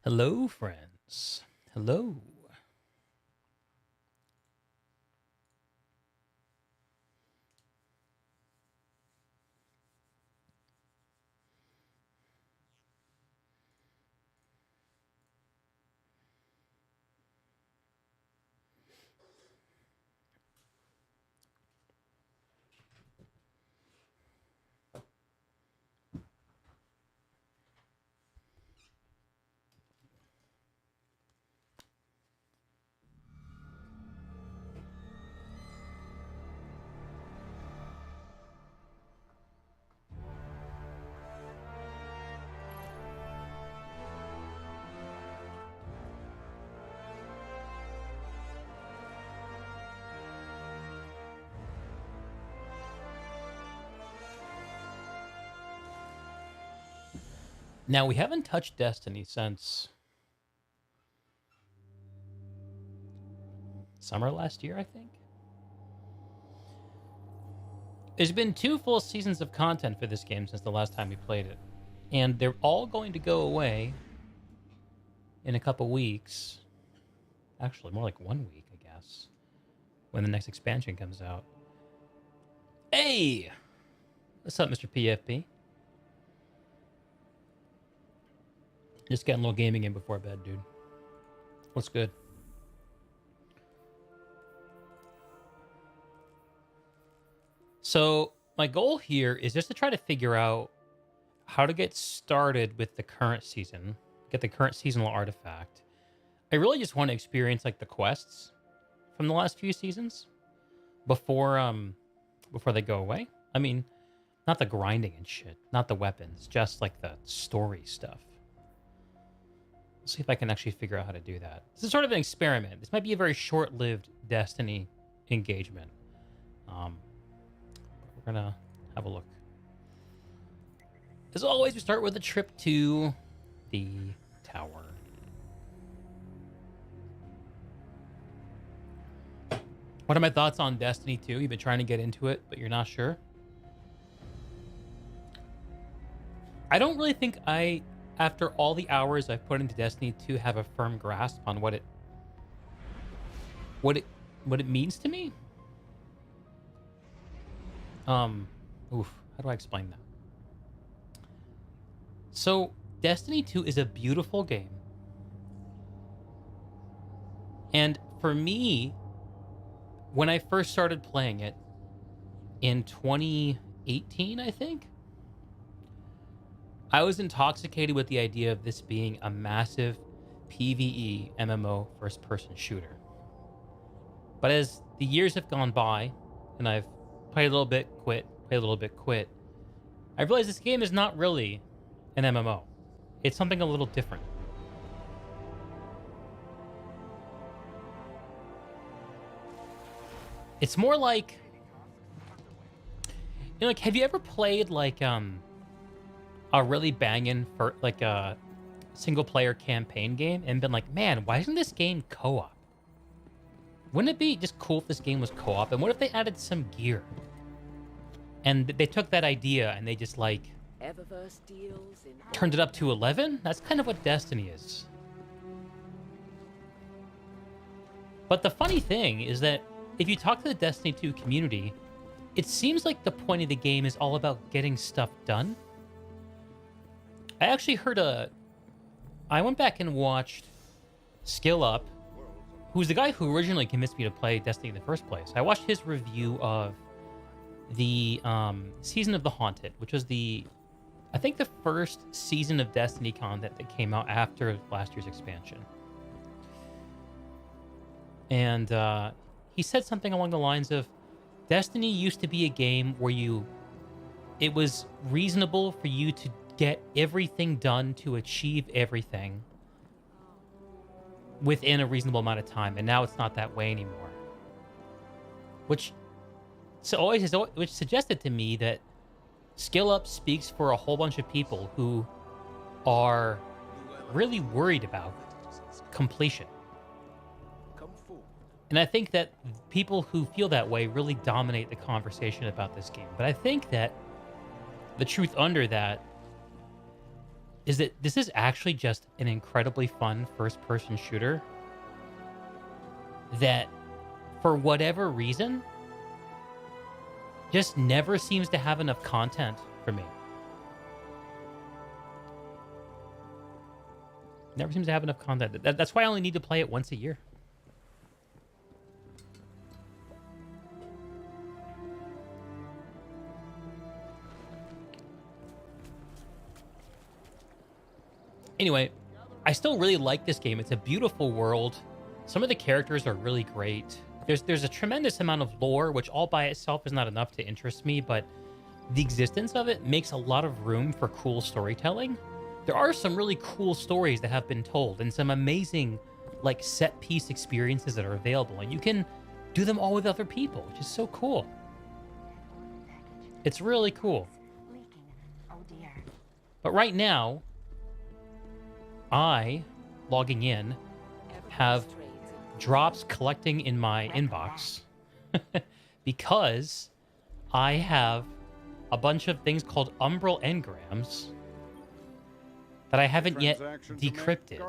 Hello, friends. Hello. Now, we haven't touched Destiny since summer last year, I think. There's been 2 full seasons of content for this game since the last time we played it. And they're all going to go away in a couple weeks. Actually, more like 1 week, I guess, when the next expansion comes out. Hey! What's up, Mr. PFP? Just getting a little gaming in before bed, dude. What's good? So, my goal here is just to try to figure out how to get started with the current season, get the current seasonal artifact. I really just want to experience like the quests from the last few seasons before they go away. I mean, not the grinding and shit, not the weapons, just like the story stuff. Let's see if I can actually figure out how to do that. This is sort of an experiment. This might be a very short-lived Destiny engagement. We're gonna have a look. As always, we start with a trip to the tower. What are my thoughts on Destiny 2? You've been trying to get into it, but you're not sure? I don't really think after all the hours I've put into Destiny 2, have a firm grasp on what it means to me. How do I explain that? So, Destiny 2 is a beautiful game. And for me, when I first started playing it in 2018, I think, I was intoxicated with the idea of this being a massive PvE MMO first-person shooter. But as the years have gone by, and I've played a little bit, quit, played a little bit, quit, I realized this game is not really an MMO. It's something a little different. It's more like, like, have you ever played like a really banging for like a single player campaign game and been like, man, why isn't this game co-op? Wouldn't it be just cool if this game was co-op? And what if they added some gear? And they took that idea and they just like turned it up to 11? That's kind of what Destiny is. But the funny thing is that if you talk to the Destiny 2 community, it seems like the point of the game is all about getting stuff done. I actually heard I went back and watched Skill Up, who's the guy who originally convinced me to play Destiny in the first place. I watched his review of the Season of the Haunted, which was I think the first season of Destiny content that came out after last year's expansion. And he said something along the lines of, Destiny used to be a game where it was reasonable for you to get everything done to achieve everything within a reasonable amount of time, and now it's not that way anymore. Which suggested to me that Skill Up speaks for a whole bunch of people who are really worried about completion. And I think that people who feel that way really dominate the conversation about this game. But I think that the truth under that is that this is actually just an incredibly fun first-person shooter that, for whatever reason, just never seems to have enough content for me. Never seems to have enough content. That's why I only need to play it once a year. Anyway, I still really like this game. It's a beautiful world. Some of the characters are really great. There's a tremendous amount of lore, which all by itself is not enough to interest me, but the existence of it makes a lot of room for cool storytelling. There are some really cool stories that have been told and some amazing like set piece experiences that are available, and you can do them all with other people, which is so cool. It's really cool. But right now, I, logging in, have drops collecting in my inbox because I have a bunch of things called Umbral engrams that I haven't yet decrypted.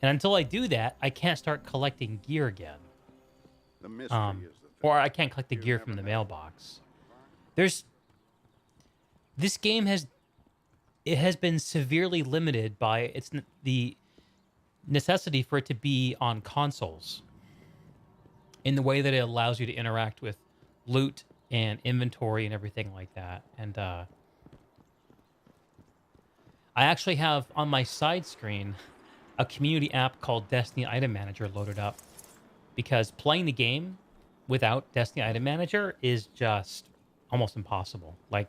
And until I do that, I can't start collecting gear again. Or I can't collect the gear from the mailbox. This game has been severely limited by the necessity for it to be on consoles in the way that it allows you to interact with loot and inventory and everything like that. And I actually have on my side screen a community app called Destiny Item Manager loaded up, because playing the game without Destiny Item Manager is just almost impossible. Like,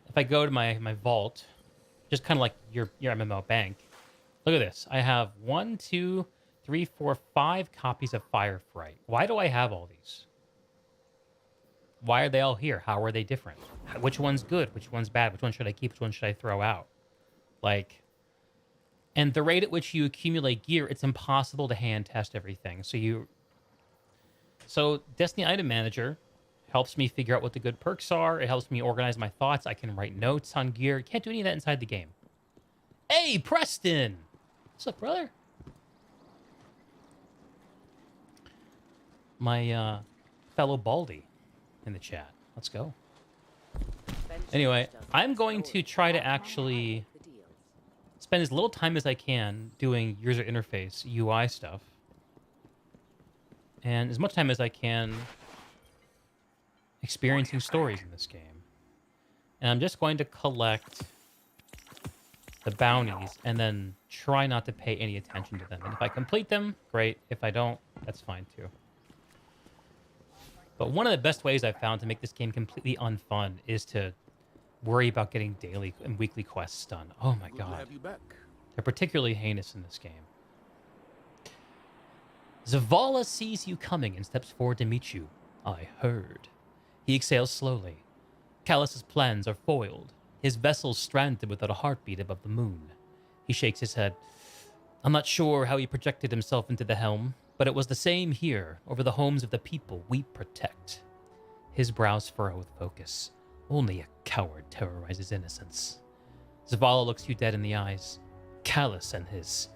if I go to my vault, just kind of like your MMO bank, look at this. I have 1, 2, 3, 4, 5 copies of Firefright. Why do I have all these? Why are they all here? How are they different? Which one's good? Which one's bad? Which one should I keep? Which one should I throw out? Like, and the rate at which you accumulate gear, it's impossible to hand test everything. So Destiny Item Manager helps me figure out what the good perks are. It helps me organize my thoughts. I can write notes on gear. Can't do any of that inside the game. Hey, Preston! What's up, brother? My fellow Baldy in the chat. Let's go. Anyway, I'm going to try to actually spend as little time as I can doing user interface UI stuff, and as much time as I can experiencing stories in this game. And I'm just going to collect the bounties and then try not to pay any attention to them. And if I complete them, great. If I don't, that's fine too. But one of the best ways I've found to make this game completely unfun is to worry about getting daily and weekly quests done. Oh my god. They're particularly heinous in this game. Zavala sees you coming and steps forward to meet you. I heard. He exhales slowly. Callus's plans are foiled. His vessel's stranded without a heartbeat above the moon. He shakes his head. I'm not sure how he projected himself into the helm, but it was the same here, over the homes of the people we protect. His brows furrow with focus. Only a coward terrorizes innocence. Zavala looks you dead in the eyes. Callus and his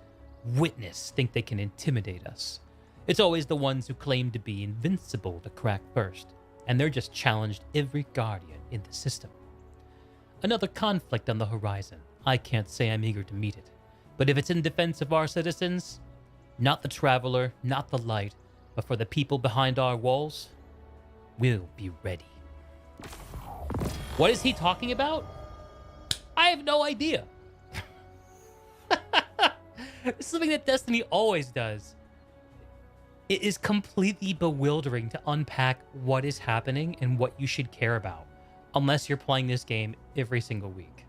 witness think they can intimidate us. It's always the ones who claim to be invincible to crack first, and they're just challenged every guardian in the system. Another conflict on the horizon. I can't say I'm eager to meet it, but if it's in defense of our citizens, not the Traveler, not the Light, but for the people behind our walls, we'll be ready. What is he talking about? I have no idea. It's something that Destiny always does. It is completely bewildering to unpack what is happening and what you should care about, unless you're playing this game every single week.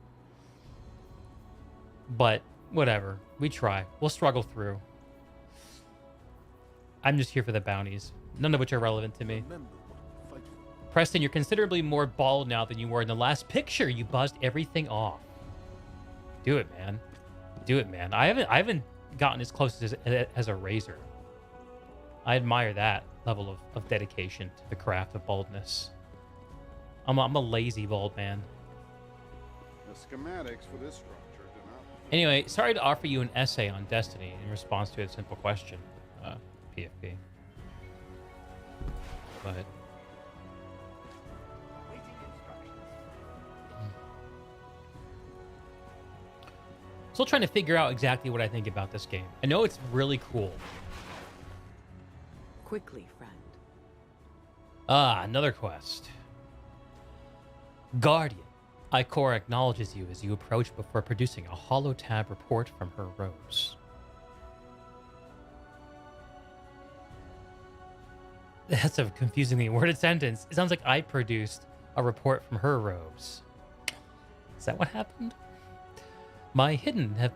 But whatever, we try. We'll struggle through. I'm just here for the bounties, none of which are relevant to me. Preston, you're considerably more bald now than you were in the last picture. You buzzed everything off. Do it, man. Do it, man. I haven't gotten as close as a razor. I admire that level of dedication to the craft of baldness. I'm a lazy bald man. The schematics for this structure do not... Anyway, sorry to offer you an essay on Destiny in response to a simple question, PFP. But still trying to figure out exactly what I think about this game. I know it's really cool. Quickly, friend. Ah, another quest. Guardian. Ikora acknowledges you as you approach before producing a holotab report from her robes. That's a confusingly worded sentence. It sounds like I produced a report from her robes. Is that what happened? My hidden have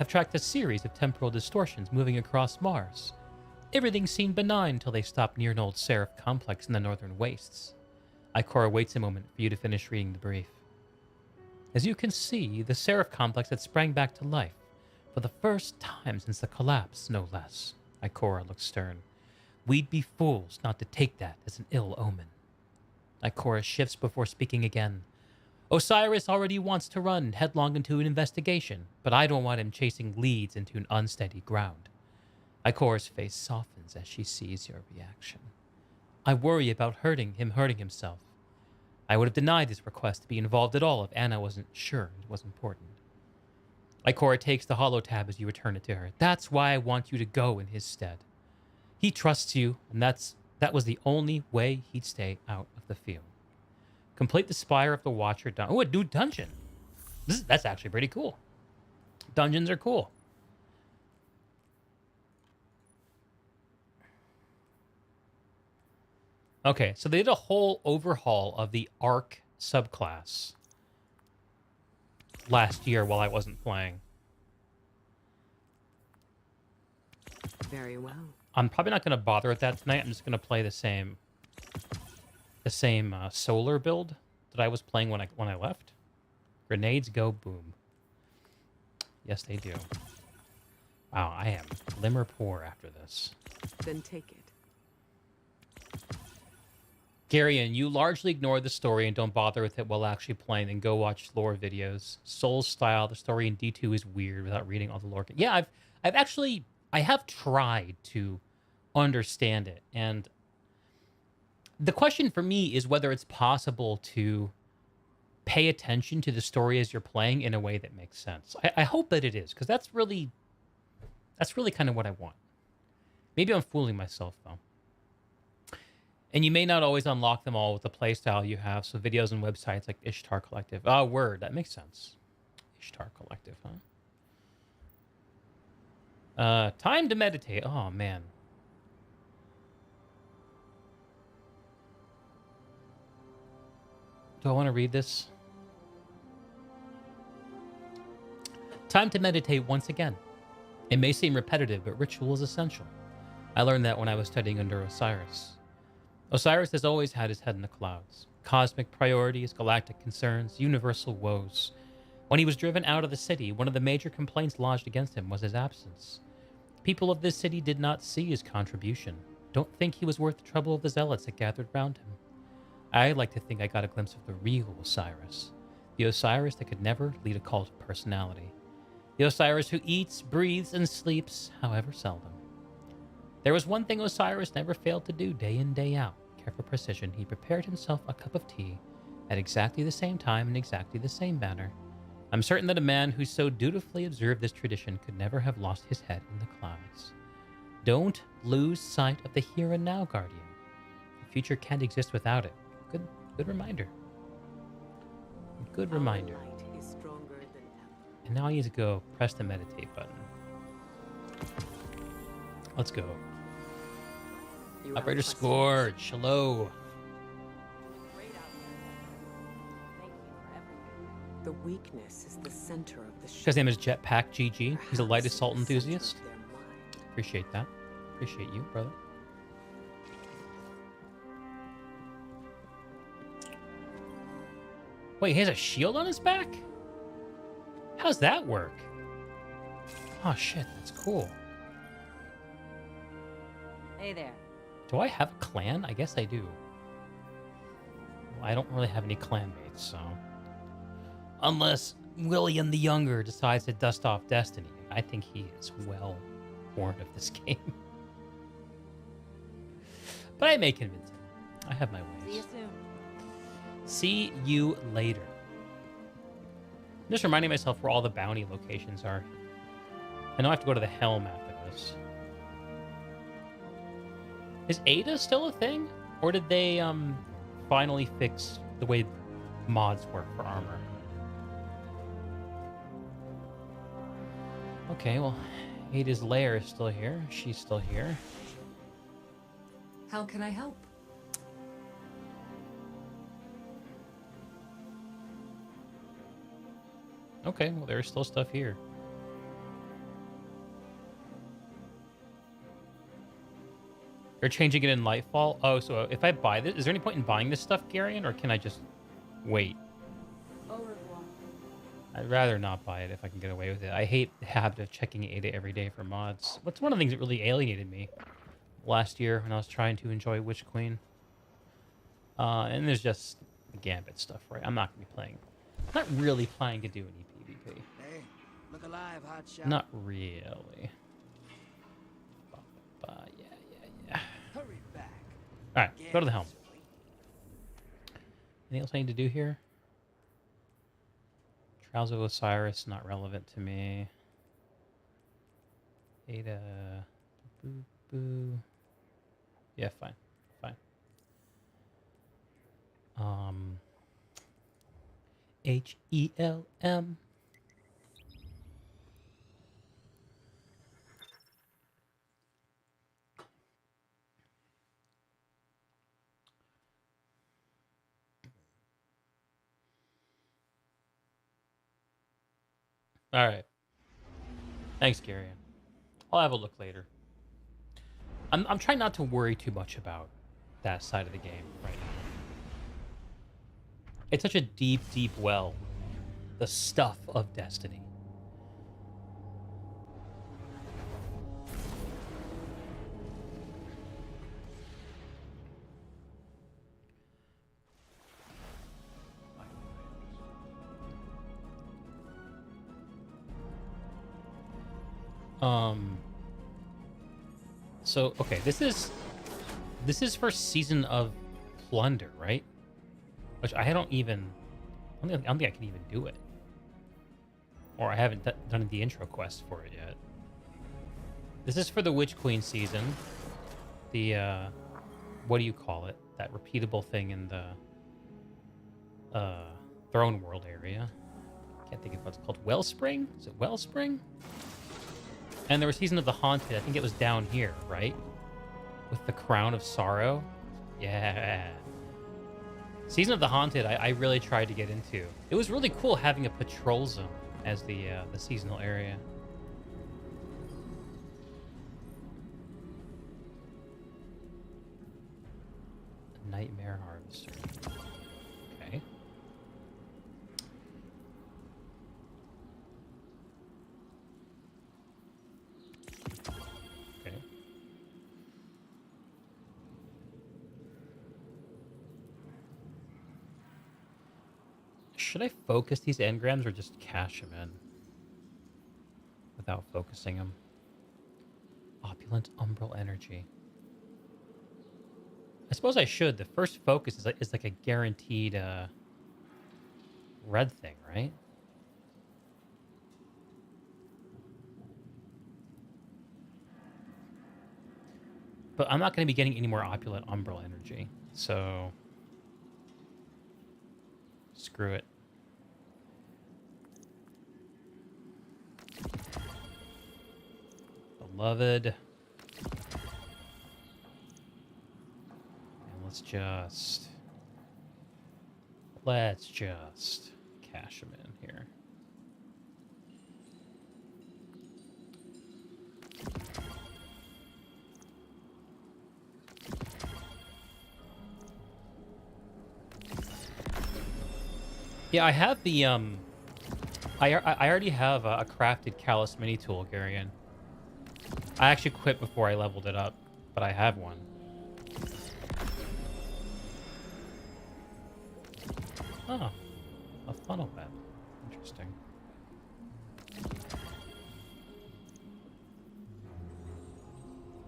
tracked a series of temporal distortions moving across Mars. Everything seemed benign until they stopped near an old Seraph complex in the northern wastes. Ikora waits a moment for you to finish reading the brief. As you can see, the Seraph complex had sprang back to life, for the first time since the collapse, no less. Ikora looks stern. We'd be fools not to take that as an ill omen. Ikora shifts before speaking again. Osiris already wants to run headlong into an investigation, but I don't want him chasing leads into an unsteady ground. Ikora's face softens as she sees your reaction. I worry about hurting himself. I would have denied his request to be involved at all if Anna wasn't sure it was important. Ikora takes the holotab as you return it to her. That's why I want you to go in his stead. He trusts you, and that was the only way he'd stay out of the field. Complete the Spire of the Watcher. Oh, a new dungeon. That's actually pretty cool. Dungeons are cool. Okay, so they did a whole overhaul of the Arc subclass last year while I wasn't playing. Very well. I'm probably not going to bother with that tonight. I'm just going to play the same solar build that I was playing when I left. Grenades go boom. Yes, they do. Wow, I am limmer poor after this. Then take it. Garion, you largely ignore the story and don't bother with it while actually playing, then go watch lore videos. Souls style, the story in D2 is weird without reading all the lore. Yeah, I have tried to understand it, and the question for me is whether it's possible to pay attention to the story as you're playing in a way that makes sense. I hope that it is, because that's really kind of what I want. Maybe I'm fooling myself, though. And you may not always unlock them all with the playstyle you have, so videos and websites like Ishtar Collective. Oh, word, that makes sense. Ishtar Collective, huh? Time to meditate. Oh, man. Do I want to read this? Time to meditate once again. It may seem repetitive, but ritual is essential. I learned that when I was studying under Osiris. Osiris has always had his head in the clouds. Cosmic priorities, galactic concerns, universal woes. When he was driven out of the city, one of the major complaints lodged against him was his absence. People of this city did not see his contribution. Don't think he was worth the trouble of the zealots that gathered round him. I like to think I got a glimpse of the real Osiris. The Osiris that could never lead a cult of personality. The Osiris who eats, breathes, and sleeps, however seldom. There was one thing Osiris never failed to do day in, day out. Care for precision, he prepared himself a cup of tea at exactly the same time in exactly the same manner. I'm certain that a man who so dutifully observed this tradition could never have lost his head in the clouds. Don't lose sight of the here and now, Guardian. The future can't exist without it. Good reminder. Good reminder. Our light is stronger than ever. And now I need to go press the meditate button. Let's go. You have Operator questions? Scourge, hello. The weakness is the center of the His ship. name is Jetpack GG. He's a light Perhaps assault in the center enthusiast. of their mind. Appreciate that. Appreciate you, brother. Wait, he has a shield on his back? How's that work? Oh shit, that's cool. Hey there. Do I have a clan? I guess I do. Well, I don't really have any clan mates, so... Unless William the Younger decides to dust off Destiny. I think he is well warned of this game. But I may convince him. I have my See you ways. soon. See you later. I'm just reminding myself where all the bounty locations are. I know I have to go to the Helm after this. Is Ada still a thing? Or did they finally fix the way mods work for armor? Okay, well, Ada's lair is still here. She's still here. How can I help? Okay, well, there's still stuff here. You're changing it in Lightfall? Oh, so if I buy this, is there any point in buying this stuff, Garion, or can I just wait? Au revoir. I'd rather not buy it if I can get away with it. I hate the habit of checking Ada every day for mods. What's one of the things that really alienated me last year when I was trying to enjoy Witch Queen? And there's just the Gambit stuff, right? I'm not going to be playing. Not really planning to do any PvP. Hey, look alive, hotshot. Not really. Yeah. Hurry back. All right, go to the Helm. Anything else I need to do here? Trials of Osiris, not relevant to me. Ada. Boo, boo. Yeah, fine. HELM. All right. Thanks, Garion. I'll have a look later. I'm trying not to worry too much about that side of the game right now. It's such a deep, deep well. The stuff of Destiny. So okay, this is for Season of Plunder, right? Which I don't think I can even do it, or I haven't done the intro quest for it yet. This is for the Witch Queen season. The what do you call it? That repeatable thing in the Throne World area. Can't think of what it's called. Wellspring? Is it Wellspring? And there was Season of the Haunted. I think it was down here, right? With the Crown of Sorrow. Yeah. Season of the Haunted, I really tried to get into. It was really cool having a patrol zone as the seasonal area. Nightmare Harvester. Okay. Okay. Should I focus these engrams or just cash them in without focusing them? Opulent Umbral Energy. I suppose I should. The first focus is like a guaranteed red thing, right? But I'm not going to be getting any more Opulent Umbral Energy, so screw it. Beloved. Let's just cash them in here. Yeah, I have the I already have a crafted Callus mini tool, Garion. I actually quit before I leveled it up, but I have one. Oh, a funnel web. Interesting.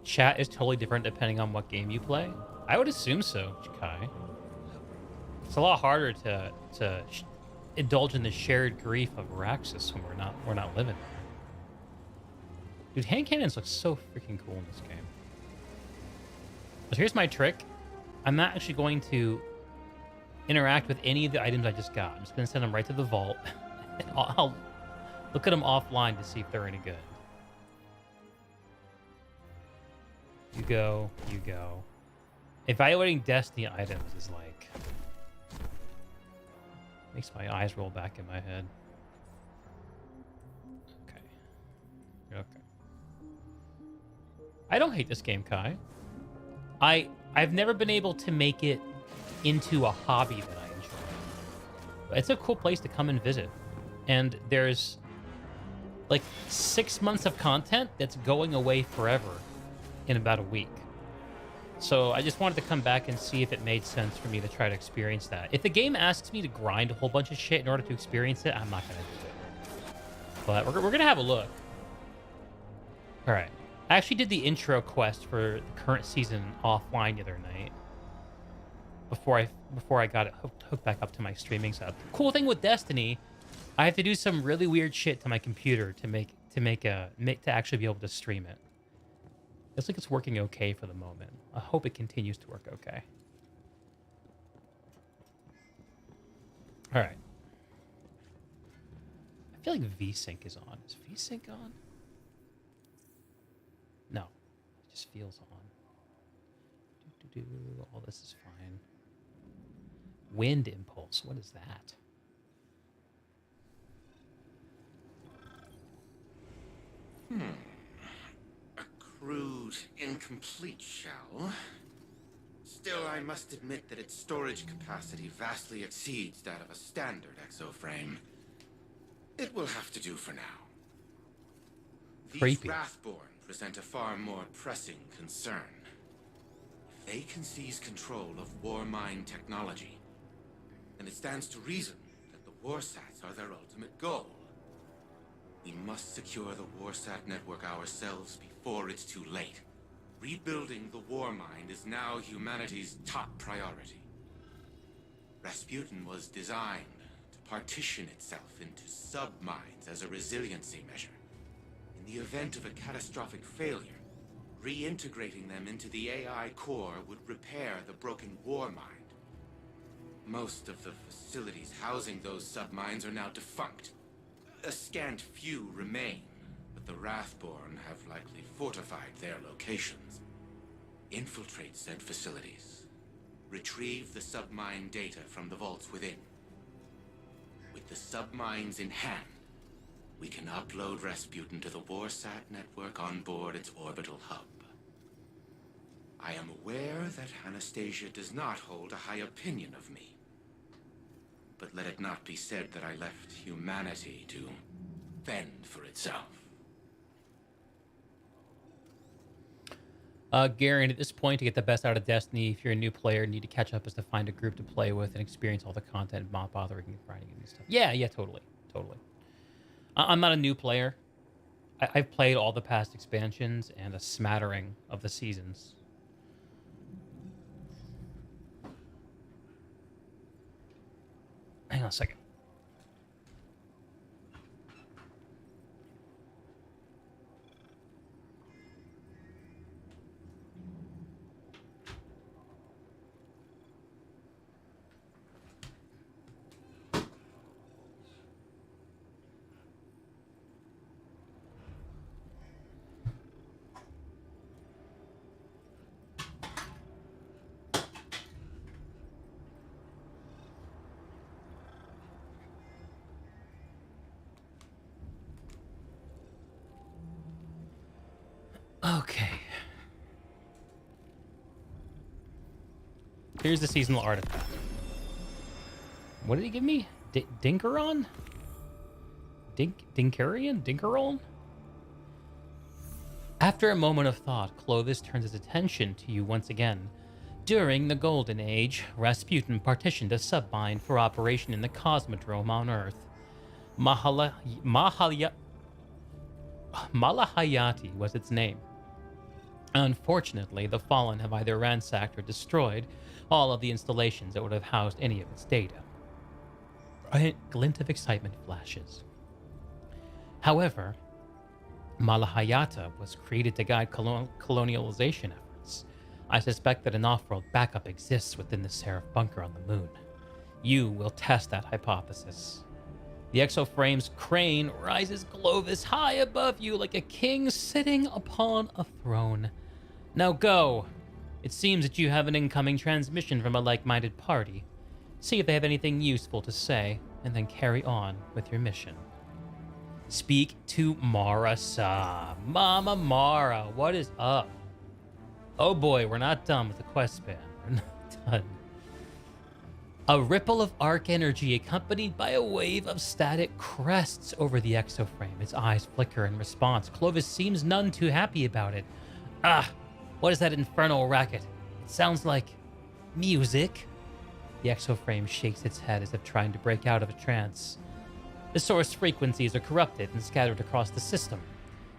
Chat is totally different depending on what game you play. I would assume so, Kai. It's a lot harder to indulge in the shared grief of Araxis when we're not living there. Dude, hand cannons look so freaking cool in this game. But here's my trick. I'm not actually going to interact with any of the items I just got. I'm just going to send them right to the vault. And I'll look at them offline to see if they're any good. You go, you go. Evaluating Destiny items is like... makes my eyes roll back in my head. Okay. Okay. I don't hate this game, Kai. I've never been able to make it into a hobby that I enjoy. It's a cool place to come and visit. And there's like 6 months of content that's going away forever in about a week. So I just wanted to come back and see if it made sense for me to try to experience that. If the game asks me to grind a whole bunch of shit in order to experience it, I'm not going to do it. But we're going to have a look. All right. I actually did the intro quest for the current season offline the other night. Before I got it hooked back up to my streaming setup. Cool thing with Destiny, I have to do some really weird shit to my computer to actually be able to stream it. Looks like it's working okay for the moment. I hope it continues to work okay. All right. I feel like VSync is on. Is VSync on? No, it just feels on. All this is fine. Wind impulse. What is that? A crude, incomplete shell. Still, I must admit that its storage capacity vastly exceeds that of a standard exoframe. It will have to do for now. These Creepy. Wrathborn present a far more pressing concern. If they can seize control of Warmind technology, then it stands to reason that the Warsats are their ultimate goal. We must secure the Warsat network ourselves before it's too late. Rebuilding the Warmind is now humanity's top priority. Rasputin was designed to partition itself into sub-minds as a resiliency measure. In the event of a catastrophic failure, reintegrating them into the AI core would repair the broken Warmind. Most of the facilities housing those sub-minds are now defunct. A scant few remain, but the Wrathborn have likely fortified their locations. Infiltrate said facilities. Retrieve the sub-mine data from the vaults within. With the sub-mines in hand, we can upload Rasputin to the Warsat network on board its orbital hub. I am aware that Anastasia does not hold a high opinion of me. But let it not be said that I left humanity to fend for itself. Garen, at this point, to get the best out of Destiny, if you're a new player, need to catch up is to find a group to play with and experience all the content, not bothering and grinding and stuff. Yeah, totally. I'm not a new player. I've played all the past expansions and a smattering of the seasons. Hang on a second. Okay. Here's the seasonal artifact. What did he give me? Dinkeron? Dinkeron? After a moment of thought, Clovis turns his attention to you once again. During the Golden Age, Rasputin partitioned a sub-mine for operation in the Cosmodrome on Earth. Mahala, Mahalya, Malahayati was its name. Unfortunately, the Fallen have either ransacked or destroyed all of the installations that would have housed any of its data. A glint of excitement flashes. However, Malahayata was created to guide colonialization efforts. I suspect that an off-world backup exists within the Seraph bunker on the moon. You will test that hypothesis. The exoframe's crane rises Clovis high above you like a king sitting upon a throne. Now go. It seems that you have an incoming transmission from a like-minded party. See if they have anything useful to say, and then carry on with your mission. Speak to Mara-sa. Mama Mara, what is up? Oh boy, we're not done with the quest span. We're not done. A ripple of arc energy accompanied by a wave of static crests over the exoframe. Its eyes flicker in response. Clovis seems none too happy about it. Ah, what is that infernal racket? It sounds like music. The exoframe shakes its head as if trying to break out of a trance. The source frequencies are corrupted and scattered across the system.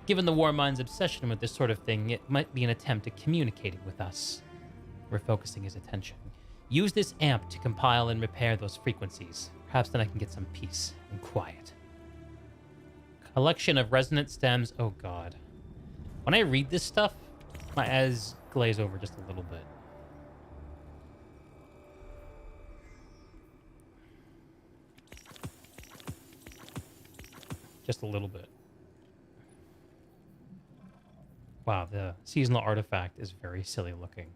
Given the Warmind's obsession with this sort of thing, it might be an attempt at communicating with us. We're focusing his attention. Use this amp to compile and repair those frequencies. Perhaps then I can get some peace and quiet. Collection of resonant stems. Oh god. When I read this stuff, my eyes glaze over just a little bit. Just a little bit. Wow, the seasonal artifact is very silly looking.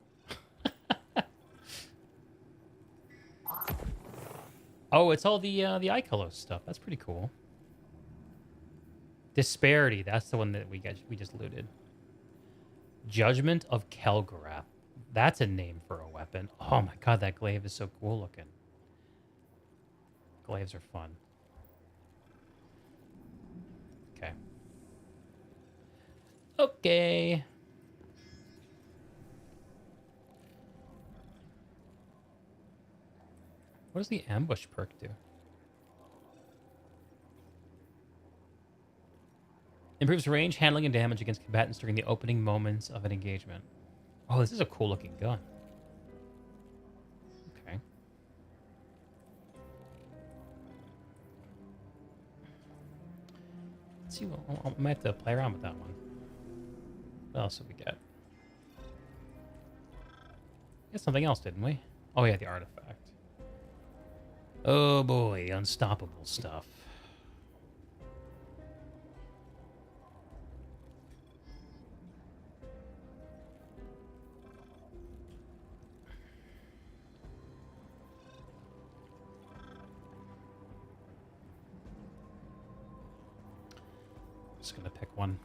Oh, it's all the Ikelos stuff. That's pretty cool. Disparity, that's the one that we just looted. Judgment of Kelgorath. That's a name for a weapon. Oh my god, that glaive is so cool looking. Glaives are fun. Okay. Okay. What does the ambush perk do? Improves range, handling, and damage against combatants during the opening moments of an engagement. Oh, this is a cool looking gun. Okay. Let's see. I might have to play around with that one. What else did we get? We got something else, didn't we? Oh yeah, the artifact. Oh boy, unstoppable stuff. Just gonna pick one.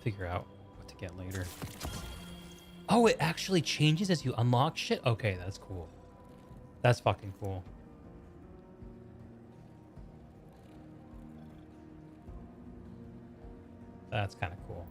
Figure out what to get later. Oh, it actually changes as you unlock shit? Okay, that's cool. That's fucking cool. That's kind of cool.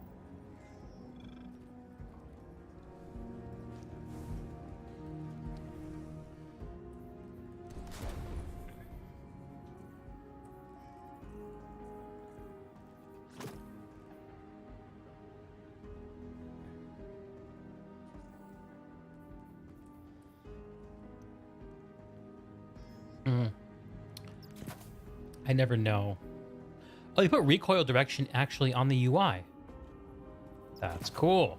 I never know. Oh, they put recoil direction actually on the UI. That's cool.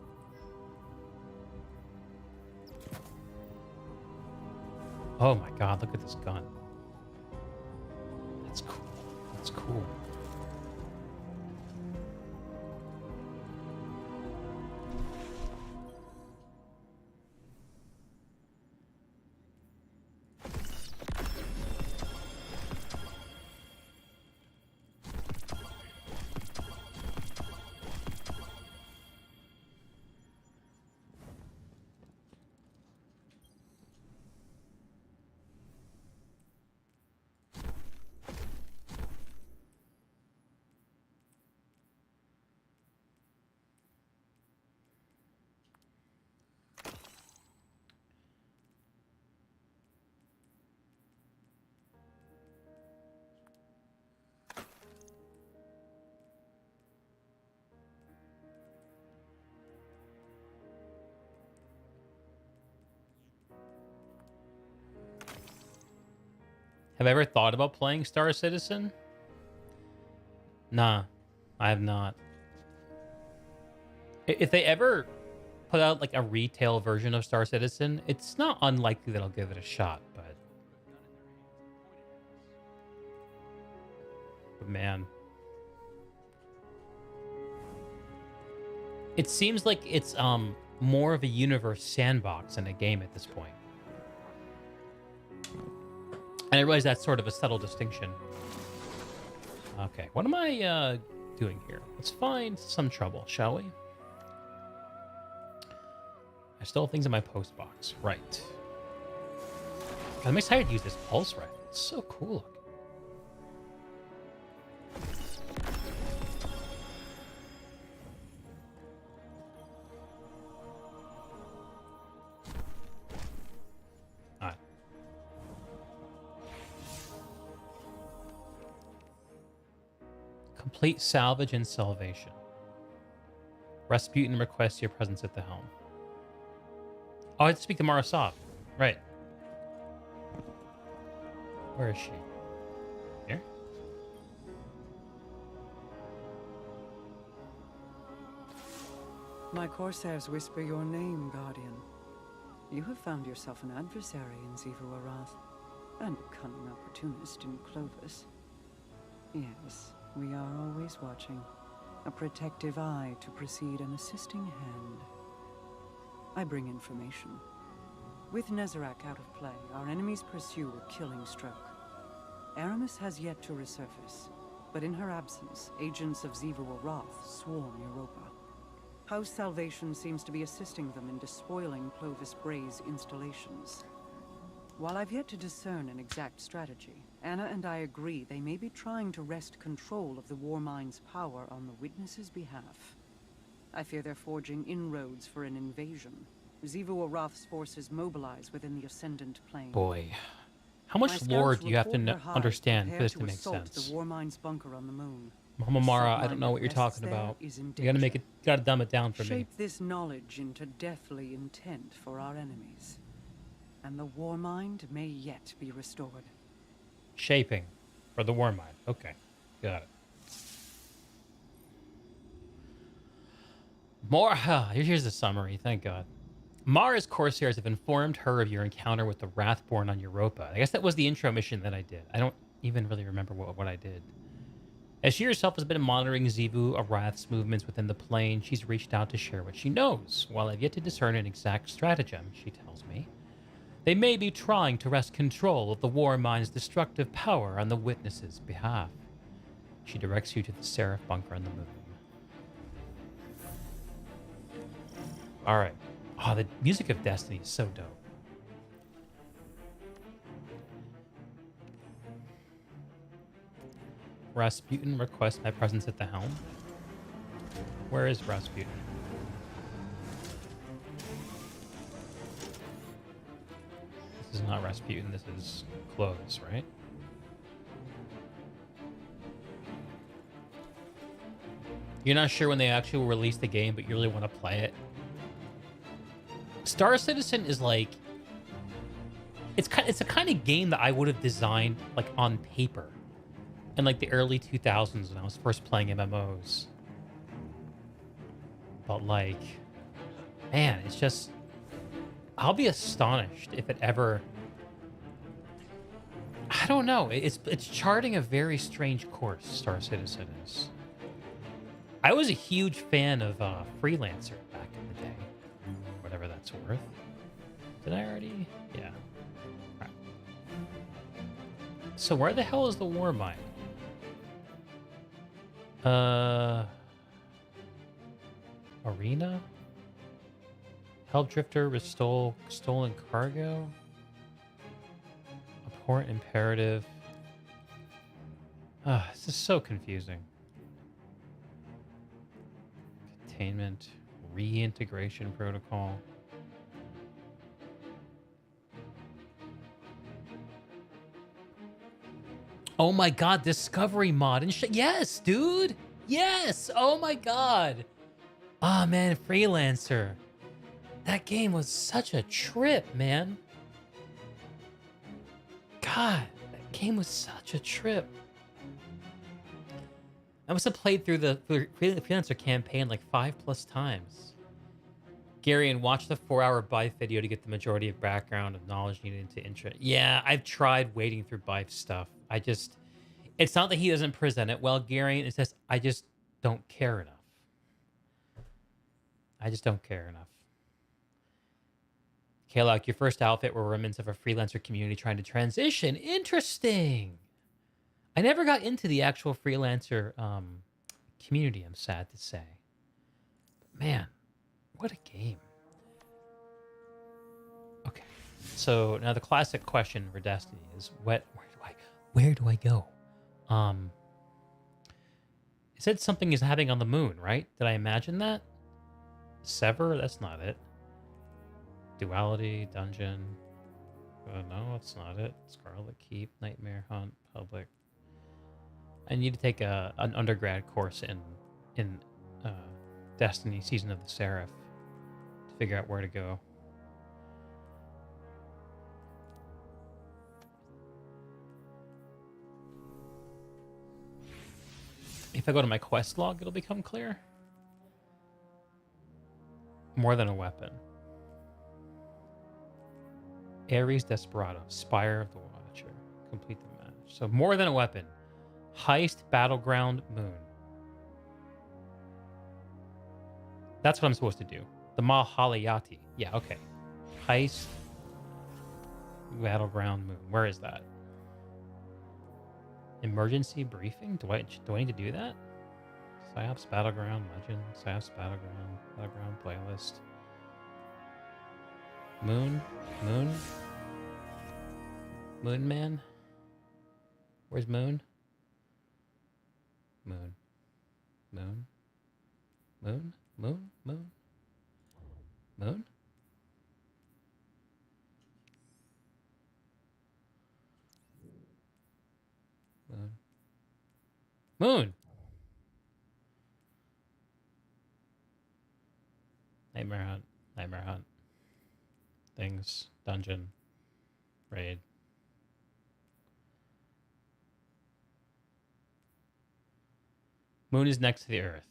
Oh my god, look at this gun. That's cool. That's cool. Have I ever thought about playing Star Citizen? Nah, I have not. If they ever put out like a retail version of Star Citizen, it's not unlikely that I'll give it a shot, but man. It seems like it's more of a universe sandbox than a game at this point. And I realize that's sort of a subtle distinction. Okay, what am I doing here? Let's find some trouble, shall we? I stole things in my post box. Right. I'm excited to use this pulse rifle. It's so cool. Alright. Complete salvage and salvation. Rasputin requests your presence at the helm. Oh, I have to speak to Mara Sov. Right. Where is she? Here? My Corsairs whisper your name, Guardian. You have found yourself an adversary in Xivu Arath, and a cunning opportunist in Clovis. Yes, we are always watching. A protective eye to precede an assisting hand. I bring information. With Nezarec out of play, our enemies pursue a killing stroke. Aramis has yet to resurface, but in her absence, agents of Xivu Arath swarm Europa. House Salvation seems to be assisting them in despoiling Clovis Bray's installations. While I've yet to discern an exact strategy, Anna and I agree they may be trying to wrest control of the Warmind's power on the Witness's behalf. I fear they're forging inroads for an invasion. Xivu Arath's forces mobilize within the Ascendant Plane. Boy. How much lore do you have to understand for this to make sense? The Warmind's bunker on the moon. Mama Mara, I don't know what you're talking about. You gotta dumb it down for me. Shape this knowledge into deathly intent for our enemies. And the Warmind may yet be restored. Shaping for the Warmind. Okay, got it. More. Here's the summary. Thank God. Mara's Corsairs have informed her of your encounter with the Wrathborn on Europa. I guess that was the intro mission that I did. I don't even really remember what I did. As she herself has been monitoring Xivu Arath's movements within the plane, she's reached out to share what she knows. While I've yet to discern an exact stratagem, she tells me, they may be trying to wrest control of the Warmind's destructive power on the Witness's behalf. She directs you to the Seraph bunker on the moon. Alright. Oh, the music of Destiny is so dope. Rasputin requests my presence at the helm. Where is Rasputin? This is not Rasputin, this is Clovis, right? You're not sure when they actually will release the game, but you really want to play it. Star Citizen is like... It's a kind of game that I would have designed like on paper in like the early 2000s when I was first playing MMOs. But like, man, it's just... I'll be astonished if it ever... I don't know. It's charting a very strange course, Star Citizen is. I was a huge fan of Freelancer back in the day. Whatever that's worth. Did I already? Yeah. Right. So where the hell is the Warmind? Arena? Help Drifter restore stolen cargo? A port imperative. This is so confusing. Containment, reintegration protocol. Oh my god, Discovery mod and shit. Yes, dude. Yes. Oh my god. Ah, man, Freelancer. That game was such a trip, man. God, that game was such a trip. I must have played through the Freelancer campaign like 5+ times. Gary, and watch the 4-hour Bife video to get the majority of background of knowledge needed into intro. Yeah, I've tried wading through Bife stuff. It's not that he doesn't present it well, Gary. It's just, I just don't care enough. I just don't care enough. Kalok, your first outfit were remnants of a Freelancer community trying to transition. Interesting. I never got into the actual Freelancer community, I'm sad to say. But man, what a game. Okay, so now the classic question for Destiny is, where do I go? It said something is happening on the moon, right? Did I imagine that? Sever? That's not it. Duality, dungeon. No, that's not it. Scarlet Keep, Nightmare Hunt, Public. I need to take an undergrad course in Destiny Season of the Seraph to figure out where to go. If I go to my quest log, it'll become clear. More than a weapon. Ares Desperado, Spire of the Watcher. Complete the match. So more than a weapon. Heist, Battleground, Moon. That's what I'm supposed to do. The Mahalayati. Yeah, okay. Heist, Battleground, Moon. Where is that? Emergency briefing? Do I need to do that? PsyOps Battleground, Legend, PsyOps Battleground playlist. Moon? Moon Man? Where's Moon? Moon. Moon? Moon? Moon? Moon? Moon? Moon. Moon! Nightmare Hunt. Nightmare Hunt. Things. Dungeon. Raid. Moon is next to the Earth.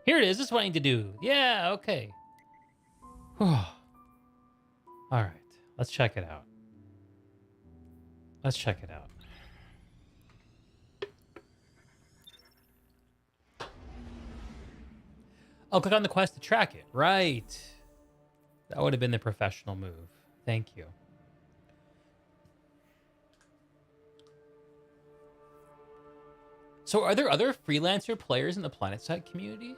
Here it is. This is what I need to do. Yeah, okay. All right. Let's check it out. Let's check it out. Oh, click on the quest to track it. Right. That would have been the professional move. Thank you. So are there other Freelancer players in the PlanetSide community?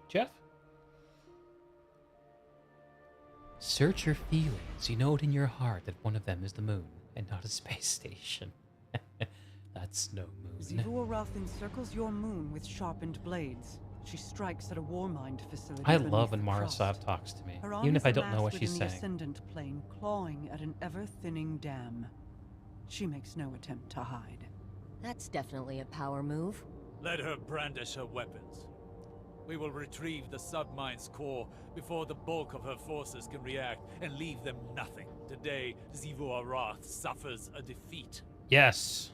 Jeff? Search your feelings. You know it in your heart that one of them is the moon and not a space station. That's no moon. Xivu Arath encircles your moon with sharpened blades. She strikes at a Warmind facility. I love when beneath the Marasov crust. talks to me, Her even if I arms don't know amass what she's within the saying. Ascendant plane, clawing at an ever-thinning dam. She makes no attempt to hide. That's definitely a power move. Let her brandish her weapons. We will retrieve the submine's core before the bulk of her forces can react and leave them nothing. Today, Xivu Arath suffers a defeat. Yes.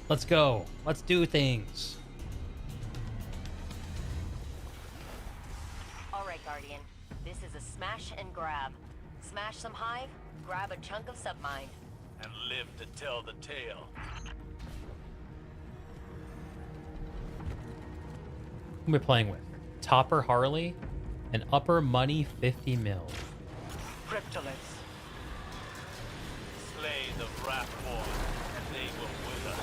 Let's go. Let's do things. All right, Guardian. This is a smash and grab. Smash some hive, grab a chunk of submine. And live to tell the tale. Who am I playing with? Topper Harley and Upper Money 50 mil. Cryptoliths. Slay the Wrathborn, and they will wither.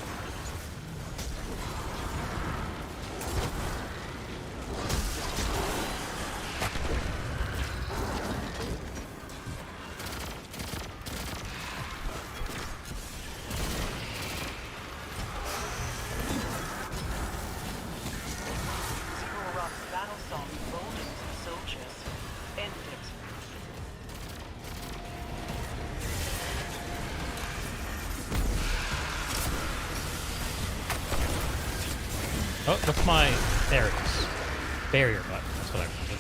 Xivu Arath's battle song rolled into the soldiers. End it. Oh, what's my... There it is. Barrier button. That's what I wanted.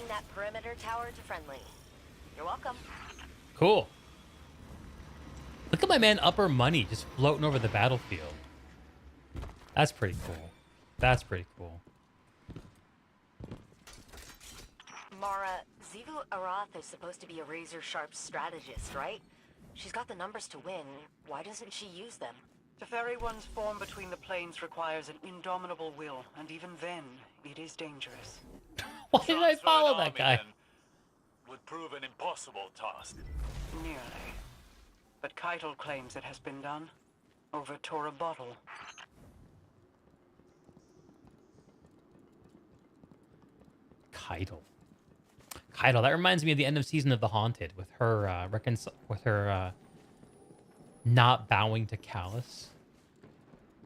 Upgrading that perimeter tower to friendly. You're welcome. Cool. Look at my man Upper Money just floating over the battlefield. That's pretty cool. That's pretty cool. Mara, Xivu Arath is supposed to be a razor-sharp strategist, right? She's got the numbers to win. Why doesn't she use them? Teferi One's form between the planes requires an indomitable will, and even then, it is dangerous. Why did I follow that guy? Would prove an impossible task. Nearly. But Keitel claims it has been done. Over Tora Bottle. Keitel. Keitel. That reminds me of the end of season of The Haunted with her not bowing to Callus.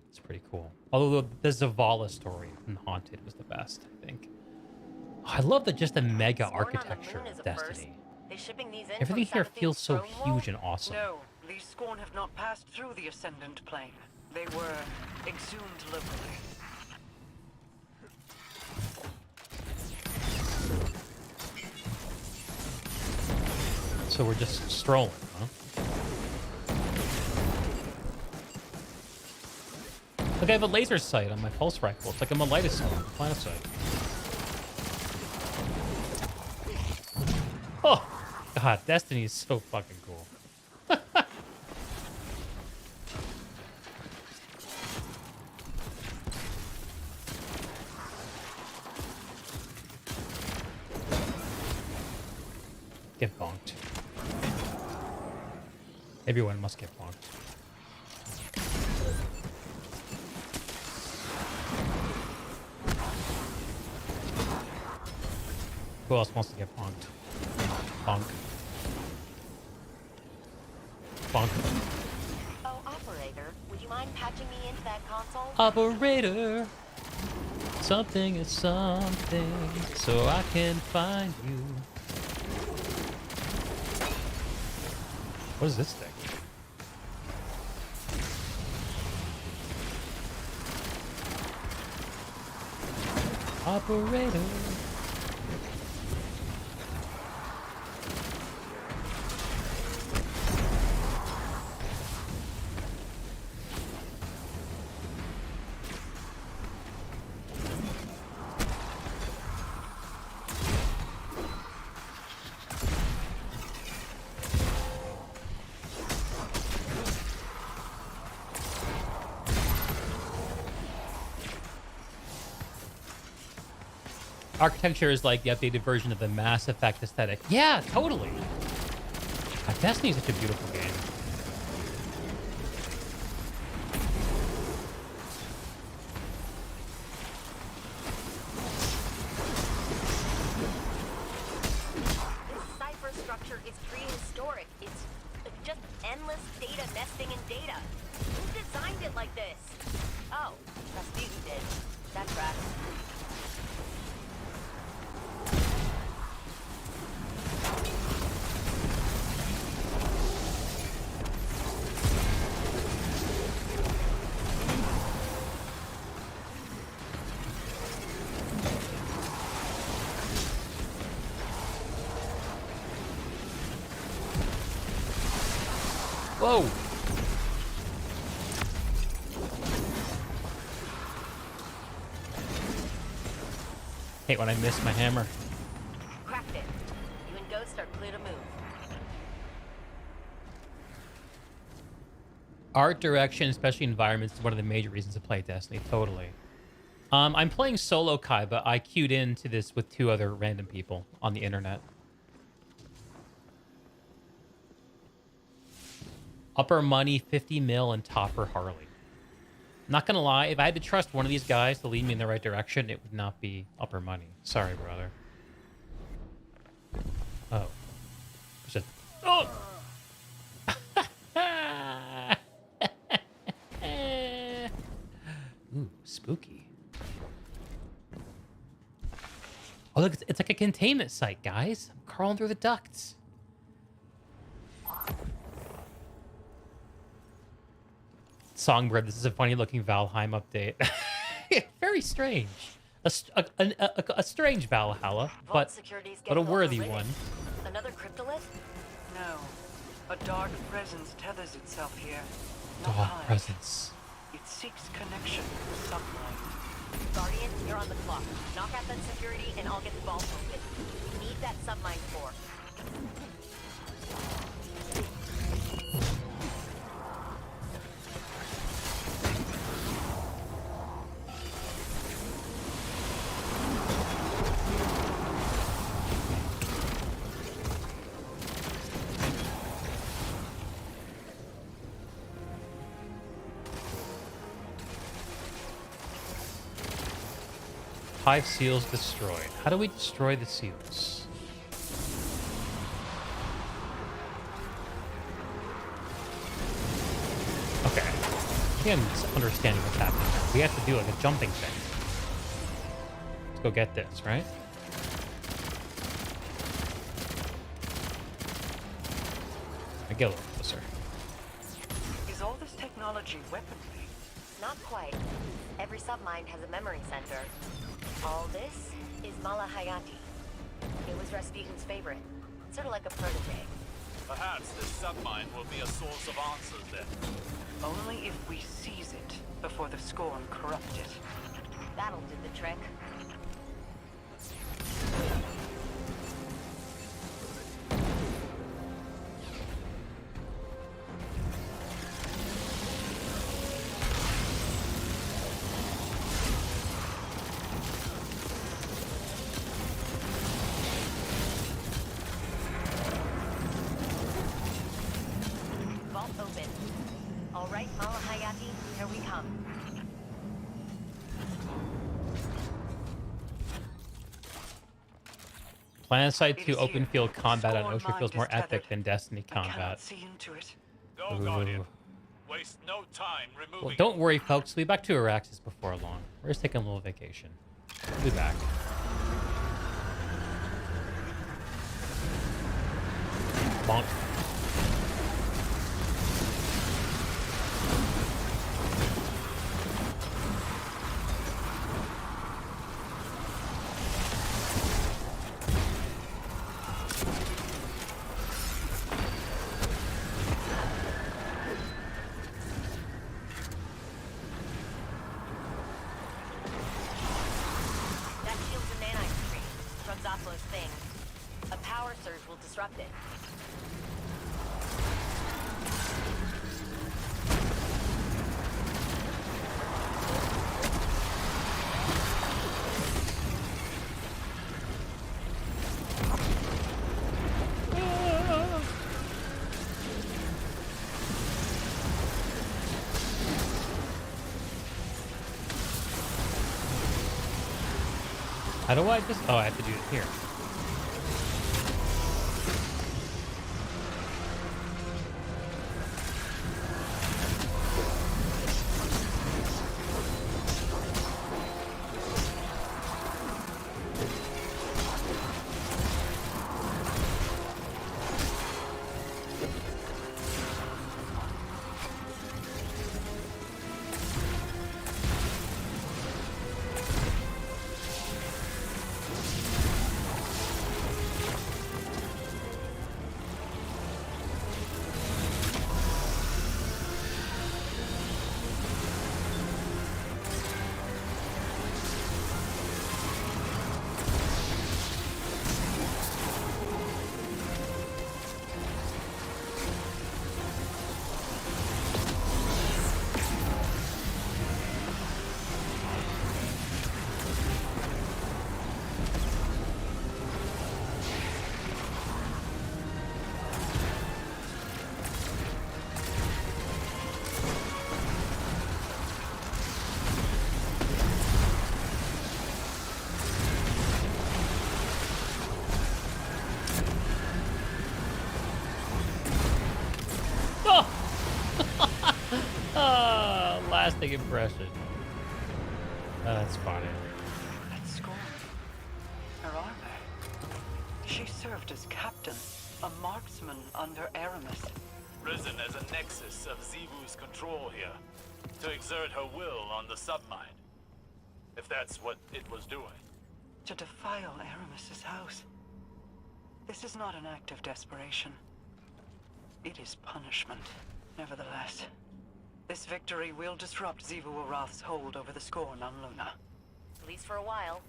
It's pretty cool. Although the Zavala story in The Haunted was the best, I think. Oh, I love the mega Scorn on the architecture moon is of a first. Destiny. They shipping these in Everything from here Savathun's feels so throne wall? huge and awesome. No, these Scorn have not passed through the Ascendant Plane. They were exhumed liberally. So we're just strolling, huh? Look, I have a laser sight on my pulse rifle. It's like a Melitus planet sight. Oh, God, Destiny is so fucking cool. Get bonked. Everyone must get bonked. Who else wants to get bonked? Bonk. Bonk. Oh, operator, would you mind patching me into that console? Operator. Something is something, so I can find you. What is this thing? Operator. Architecture is like the updated version of the Mass Effect aesthetic. Yeah, totally. Destiny is such a beautiful game. This cipher structure is prehistoric. It's just endless data nesting in data. Who designed it like this? Oh, Rasputin did. That tracks. Whoa! Hate when I miss my hammer. Cracked it. You and Ghost are clear to move. Art direction, especially environments, is one of the major reasons to play Destiny. Totally. I'm playing solo Kai, but I queued into this with 2 other random people on the internet. Upper Money, 50 mil, and Topper Harley. Not gonna lie, if I had to trust one of these guys to lead me in the right direction, it would not be Upper Money. Sorry, brother. Oh. Just... Oh! Ooh, spooky. Oh, look, it's like a containment site, guys. I'm crawling through the ducts. Songbird, this is a funny looking Valheim update. Very strange. a strange Valhalla, Vault but security's a getting worthy overridden. one. Another cryptolith? No. A dark presence tethers itself here. Not Dark hive. presence. It seeks connection with submine. Guardian, you're on the clock. Knock out that security and I'll get the vault open. We need that submine core. Hive seals destroyed. How do we destroy the seals? Okay. I think I'm understanding what's happening now. We have to do like a jumping thing. Let's go get this, right? I get a little closer. Is all this technology weaponry? Not quite. Every submine has a memory center. All this is Malahayati. It was Rasputin's favorite. Sort of like a protege. Perhaps this submine will be a source of answers then. Only if we seize it before the Scorn corrupt it. That'll do the trick. Vault open. All right, Malahayati, here we come. Planet-side It 2 is open here. field combat on Scorn Ocean feels mind more is epic tethered. than Destiny I combat. cannot see into it. Go, Guardian. Ooh. Waste no time removing. Well, don't worry, folks. We'll be back to Araxis before long. We're just taking a little vacation. We'll be back. Bonk. That shield's a nanite screen. Runs off those things. A power surge will disrupt it. How do I just... Oh, I have to do it here. Lasting impression. That's funny. That Scorn. Her armor. She served as captain, a marksman under Aramis. Risen as a nexus of Xivu's control here, to exert her will on the submine. if that's what it was doing. To defile Aramis's house. This is not an act of desperation. It is punishment. Nevertheless, this victory will disrupt Xivu Arath's hold over the Scorn on Luna. At least for a while.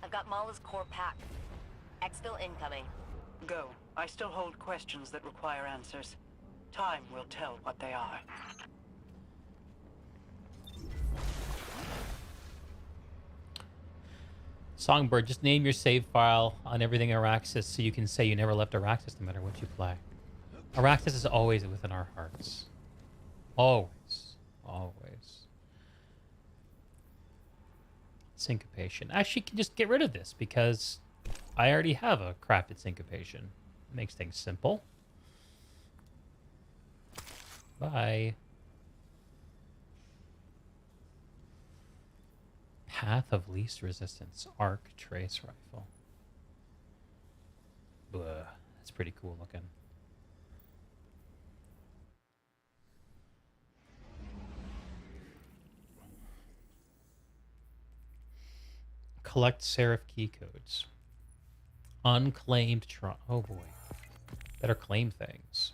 I've got Mala's core pack. Exfil incoming. Go. I still hold questions that require answers. Time will tell what they are. Songbird, just name your save file on everything Araxis so you can say you never left Araxis no matter what you play. Araxis is always within our hearts. Always. Always. Syncopation. Actually, you can just get rid of this because I already have a crafted syncopation. Makes things simple. Bye. Path of Least Resistance. Arc Trace Rifle. Blah. That's pretty cool looking. Collect Seraph key codes. Unclaimed oh boy. Better claim things.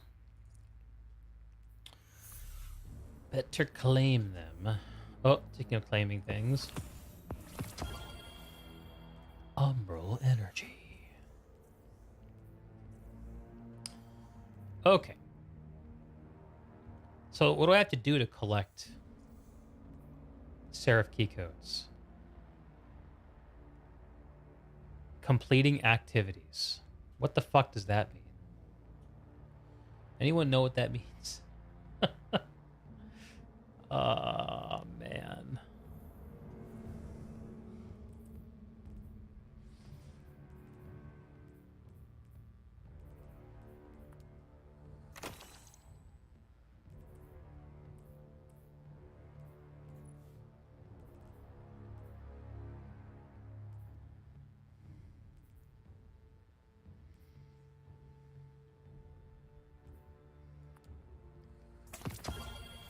Better claim them. Oh, speaking of claiming things. Umbral Energy. Okay. So what do I have to do to collect Seraph key codes? Completing activities. What the fuck does that mean? Anyone know what that means? Oh, man.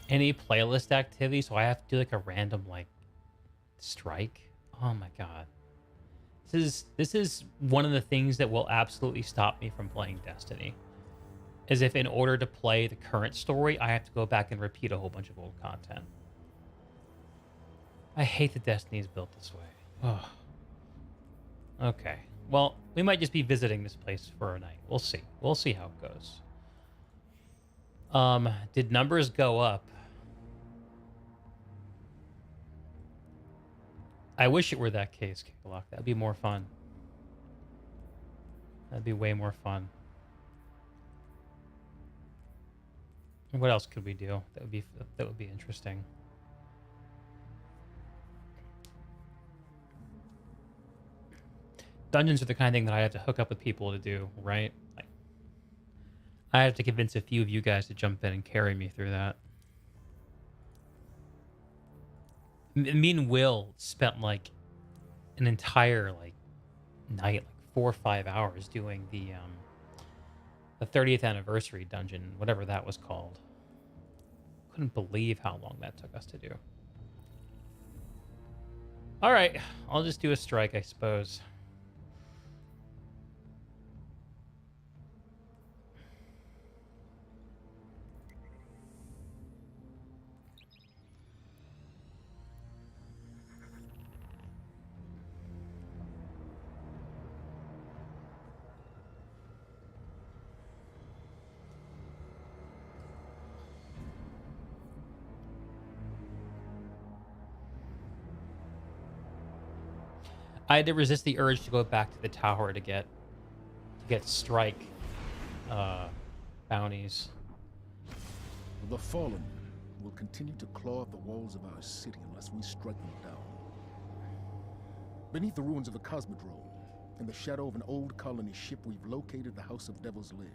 Any playlist activity, so I have to do like a random like strike. Oh my god. This is one of the things that will absolutely stop me from playing Destiny. Is if in order to play the current story, I have to go back and repeat a whole bunch of old content. I hate that Destiny is built this way. Oh. Okay. Well, we might just be visiting this place for a night. We'll see. We'll see how it goes. Did numbers go up? I wish it were that case, Kicklock. That'd be more fun. That'd be way more fun. And what else could we do? That would be interesting. Dungeons are the kind of thing that I have to hook up with people to do, right? Like, I have to convince a few of you guys to jump in and carry me through that. Me and Will spent like an entire like night, like 4 or 5 hours doing the 30th anniversary dungeon, whatever that was called. Couldn't believe how long that took us to do. All right, I'll just do a strike, I suppose. I had to resist the urge to go back to the tower to get strike bounties. The Fallen will continue to claw at the walls of our city unless we strike them down. Beneath the ruins of the Cosmodrome, in the shadow of an old colony ship, we've located the House of Devil's Lair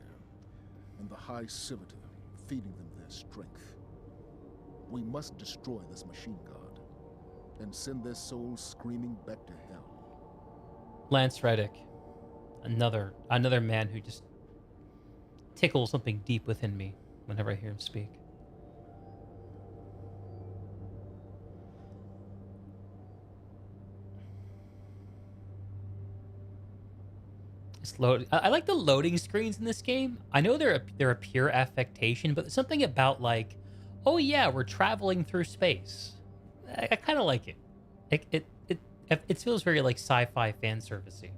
and the High Civitor, feeding them their strength. We must destroy this machine god and send their souls screaming back to hell. Lance Reddick, another man who just tickles something deep within me whenever I hear him speak. It's load. I like the loading screens in this game. I know they're a pure affectation, but there's something about like, oh yeah, we're traveling through space. I kind of like it. It feels very like sci-fi fan servicey.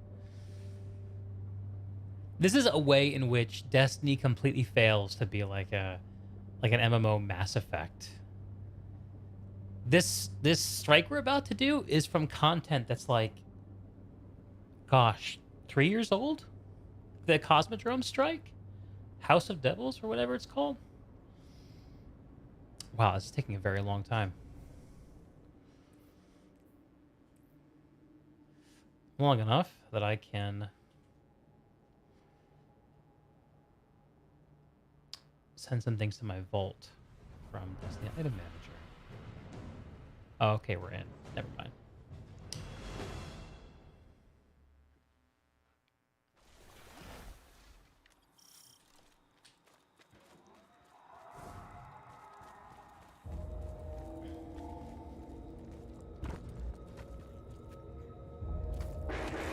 This is a way in which Destiny completely fails to be like an MMO Mass Effect. This strike we're about to do is from content that's like, gosh, 3 years old? The Cosmodrome strike? House of Devils or whatever it's called? Wow, this is taking a very long time. Long enough that I can send some things to my vault from Destiny Item Manager. Oh, okay, we're in. Never mind.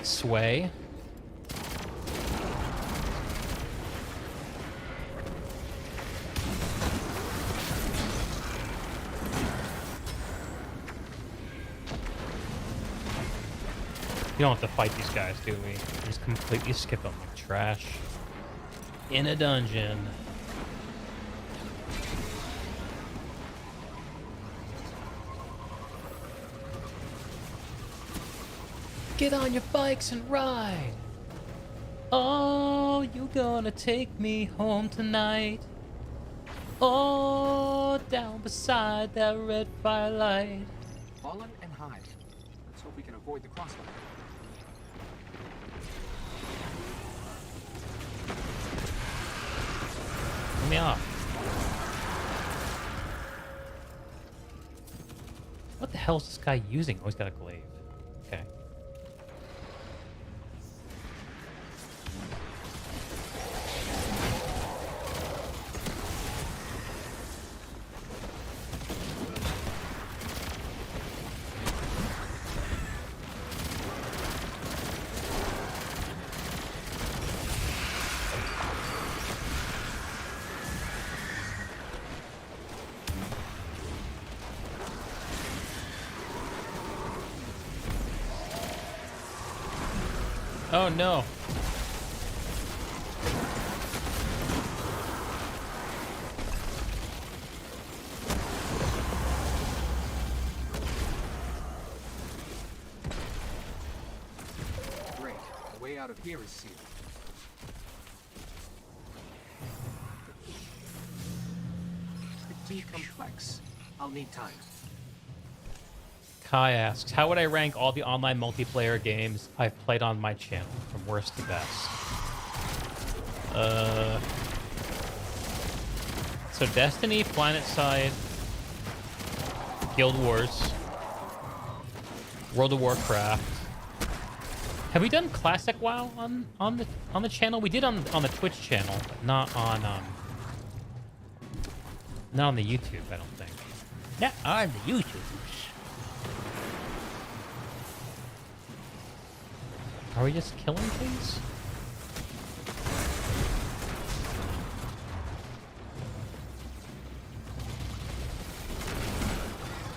Sway. You don't have to fight these guys, do we? Just completely skip them like trash. In a dungeon. Get on your bikes and ride. Oh, you gonna take me home tonight. Oh, down beside that red firelight. Fallen and hide. Let's hope we can avoid the crossfire. Let me off. What the hell is this guy using? Oh, he's got a glaive. Okay. Oh no. Great. The way out of here is sealed. Could be complex. I'll need time. Kai asks, how would I rank all the online multiplayer games I've played on my channel, from worst to best? So Destiny, PlanetSide, Guild Wars, World of Warcraft. Have we done Classic WoW on the channel? We did on the Twitch channel, but not on the YouTube, I don't think. Not on the YouTube. Are we just killing things?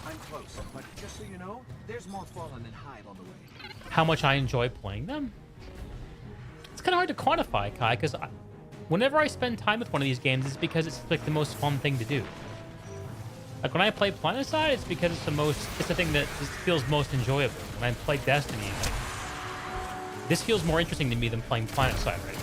I'm close, but just so you know, there's more Fallen and Hide on the way. How much I enjoy playing them? It's kind of hard to quantify, Kai, because whenever I spend time with one of these games, it's because it's like the most fun thing to do. Like when I play PlanetSide, it's because it's the thing that just feels most enjoyable. When I play Destiny, like, this feels more interesting to me than playing PlanetSide right now.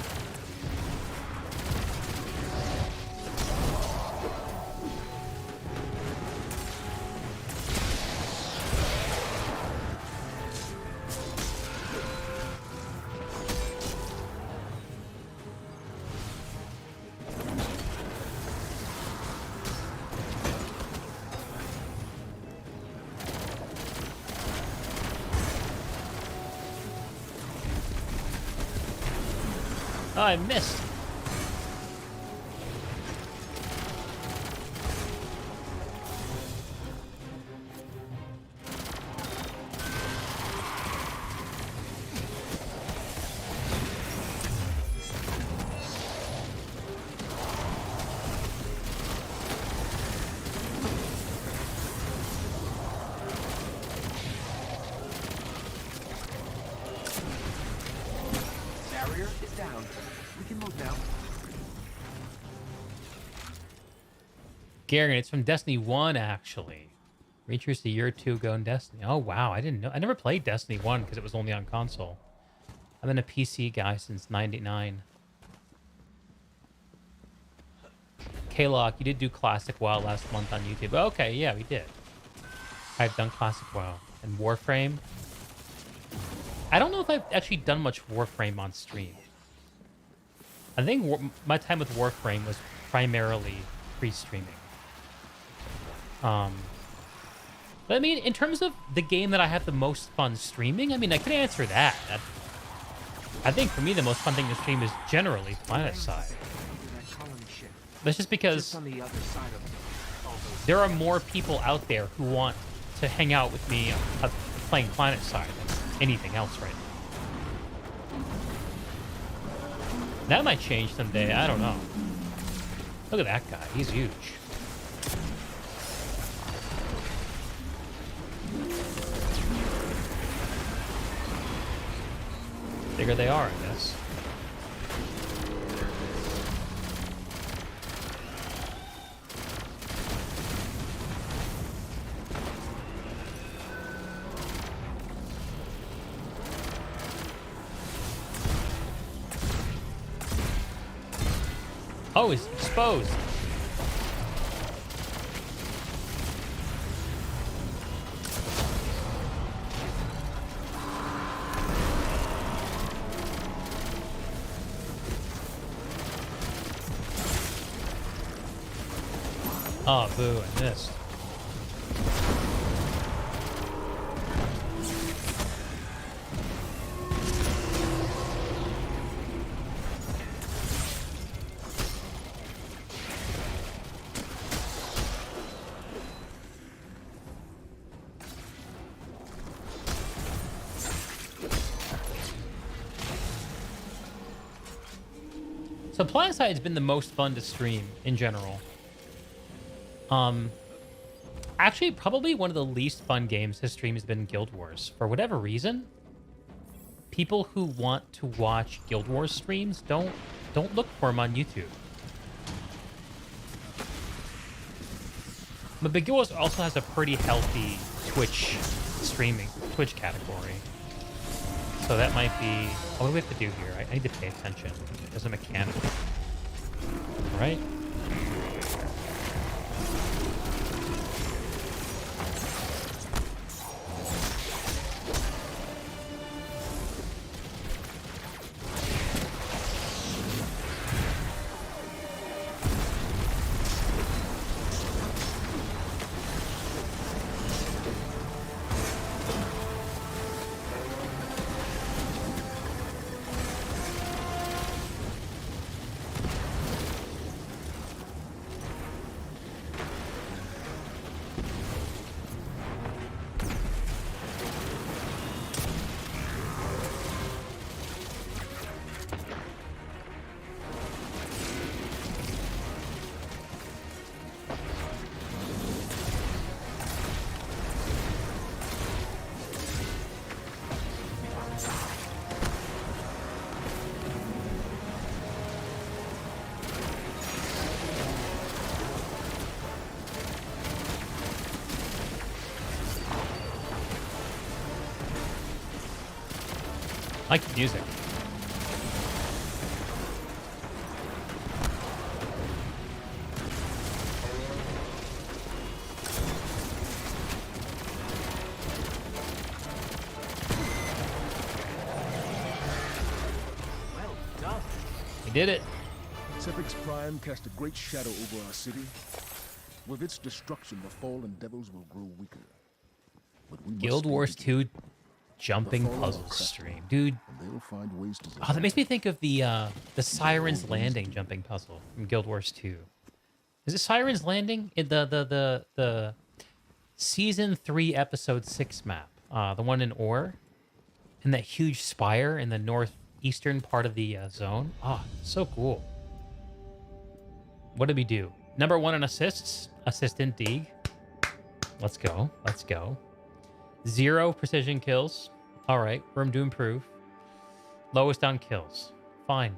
Oh, I missed. Garen, it's from Destiny 1, actually. Reintroduced a year or two ago in Destiny. Oh, wow. I didn't know. I never played Destiny 1 because it was only on console. I've been a PC guy since 99. K-Lock, you did do Classic WoW last month on YouTube. Okay, yeah, we did. I've done Classic WoW. And Warframe. I don't know if I've actually done much Warframe on stream. I think my time with Warframe was primarily pre-streaming. But I mean, in terms of the game that I have the most fun streaming, I mean, I could answer that. I think for me, the most fun thing to stream is generally PlanetSide. That's just because there are more people out there who want to hang out with me playing PlanetSide than anything else right now. That might change someday. I don't know. Look at that guy. He's huge. Bigger they are, I guess. Oh, he's exposed. Oh, boo, I missed. So PlanetSide's been the most fun to stream in general. Actually, probably one of the least fun games to stream has been Guild Wars. For whatever reason, people who want to watch Guild Wars streams don't look for them on YouTube. But Guild Wars also has a pretty healthy Twitch category. So that might be... Oh, what do we have to do here? I need to pay attention. There's a mechanic. Right? I like the music. Well done. We did it. Sepix Prime cast a great shadow over our city. With its destruction, the fallen devils will grow weaker. But we must Guild stay Wars together. 2 jumping The fallen puzzles will crash stream. Dude, and they'll find ways to oh, that makes me think of the Siren's Landing jumping puzzle from Guild Wars 2. Is it Siren's Landing? In the Season 3, Episode 6 map. The one in Ore. And that huge spire in the northeastern part of the zone. Oh, so cool. What did we do? Number 1 in assists. Assistant Deeg. Let's go. Let's go. 0 precision kills. All right, room to improve. Lowest on kills. Fine.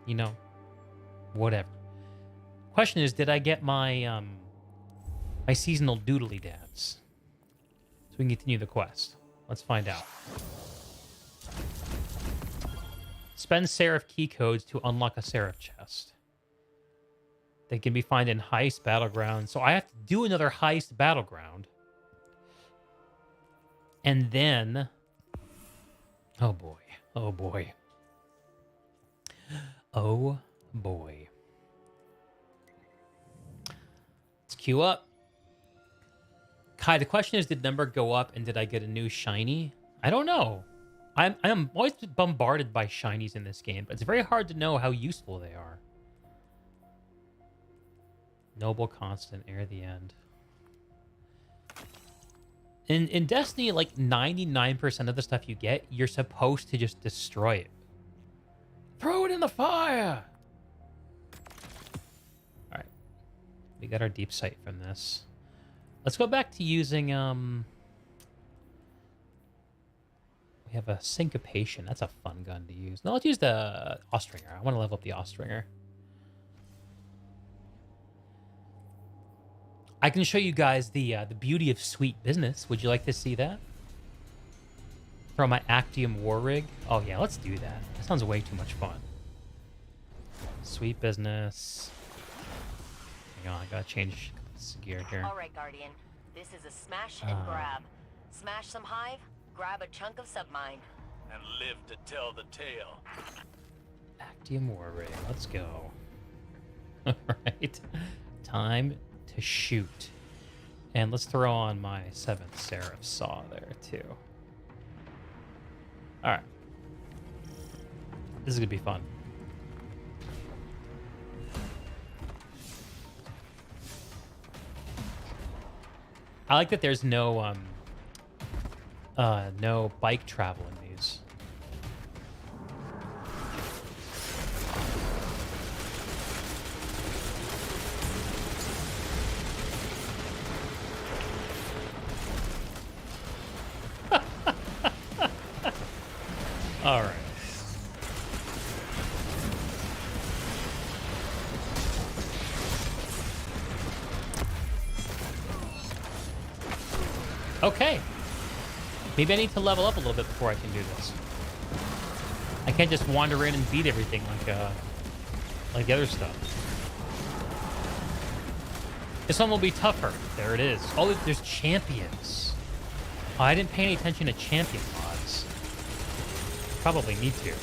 You know, whatever. Question is, did I get my My seasonal doodly dads. So we can continue the quest. Let's find out. Spend Seraph key codes to unlock a Seraph chest. They can be found in Heist Battleground. So I have to do another Heist Battleground. And then... Oh boy. Oh boy. Oh boy. Let's queue up. Kai, the question is, did number go up and did I get a new shiny? I don't know. I'm always bombarded by shinies in this game, but it's very hard to know how useful they are. Noble constant, ere the end. In Destiny, like 99% of the stuff you get, you're supposed to just destroy it. Throw it in the fire! Alright. We got our deep sight from this. Let's go back to using, we have a syncopation. That's a fun gun to use. No, let's use the Austringer. I want to level up the Austringer. I can show you guys the beauty of Sweet Business. Would you like to see that? From my Actium War Rig. Oh yeah, let's do that. That sounds way too much fun. Sweet Business. Hang on, I gotta change this gear here. All right, Guardian. This is a smash and grab. Smash some hive, grab a chunk of submine. And live to tell the tale. Actium War Rig. Let's go. All right. Time to shoot. And let's throw on my 7th Seraph Saw there, too. Alright. This is going to be fun. I like that there's no bike travel in these. All right. Okay. Maybe I need to level up a little bit before I can do this. I can't just wander in and beat everything like the other stuff. This one will be tougher. There it is. Oh, there's champions. Oh, I didn't pay any attention to champion mods. Probably need to.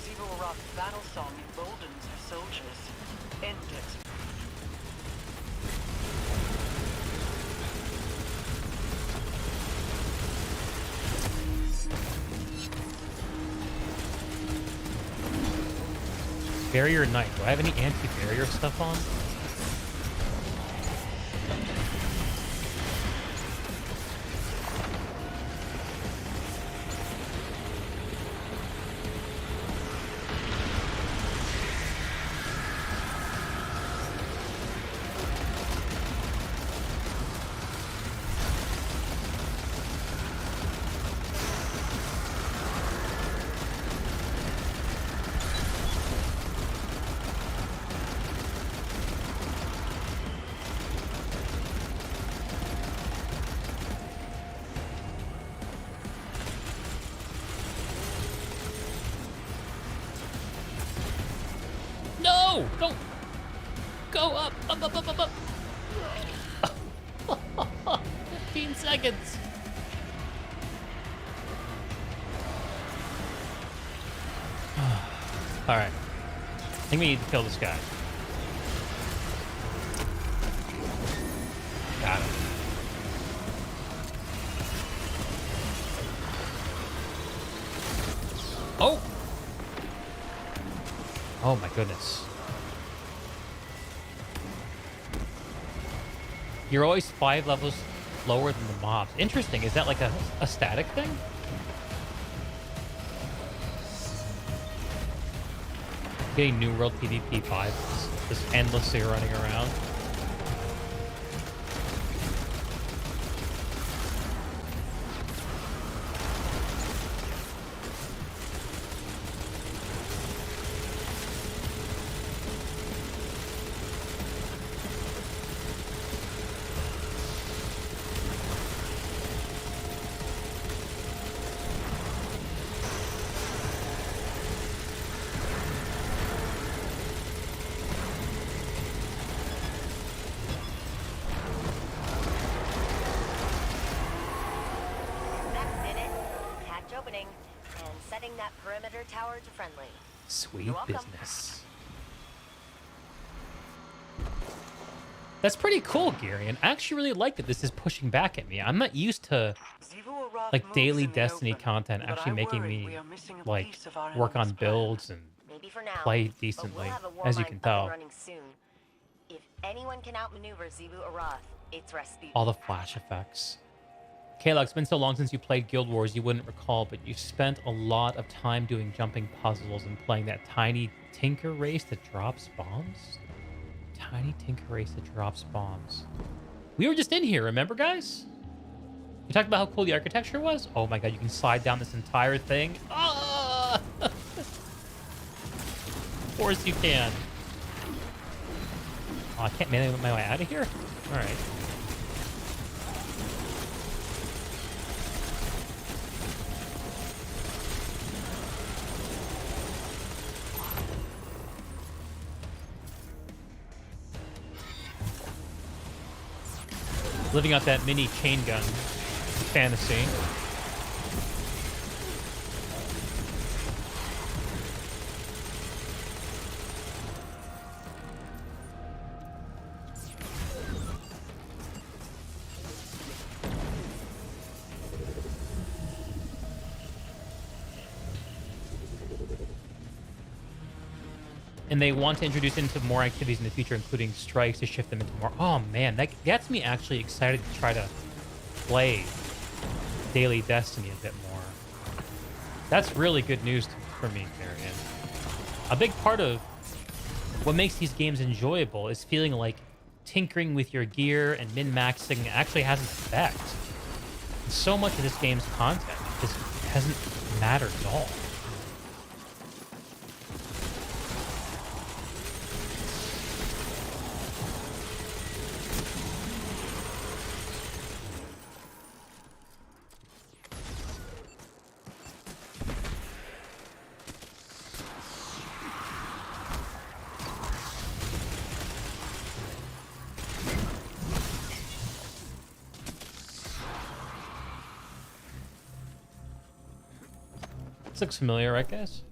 Zivo Rock's battle song emboldens her soldiers. End it. Barrier Knight. Do I have any anti-barrier stuff on? No! Don't go up, up. 15 seconds. All right. I think we need to kill this guy. Got him. Oh! Oh my goodness. You're always 5 levels lower than the mobs. Interesting. Is that like a static thing? Getting New World PvP 5. Just endlessly running around. Setting that perimeter tower to friendly. Sweet You're welcome. business. That's pretty cool, Gary, and I actually really like that this is pushing back at me. I'm not used to Zivu Arath like moves daily in the Destiny open, content but actually I making worry me we are missing a like piece of our work on enemy's plan. builds and Maybe for now. play but decently, we'll have a war as you mine can up tell. and running soon. If anyone can outmaneuver Zivu Arath, it's Rasputin. All the flash effects. Kayla, it's been so long since you played Guild Wars, you wouldn't recall, but you spent a lot of time doing jumping puzzles and playing that tiny Tinker race that drops bombs? Tiny Tinker race that drops bombs. We were just in here, remember, guys? You talked about how cool the architecture was? Oh my god, you can slide down this entire thing. Ah! Of course you can. Oh, I can't melee my way out of here? Alright. Living out that mini chain gun fantasy. And they want to introduce into more activities in the future, including strikes, to shift them into more. Oh man, that gets me actually excited to try to play Daily Destiny a bit more. That's really good news for me, Marion. A big part of what makes these games enjoyable is feeling like tinkering with your gear and min-maxing actually has an effect. And so much of this game's content just hasn't mattered at all. This looks familiar, right, guys?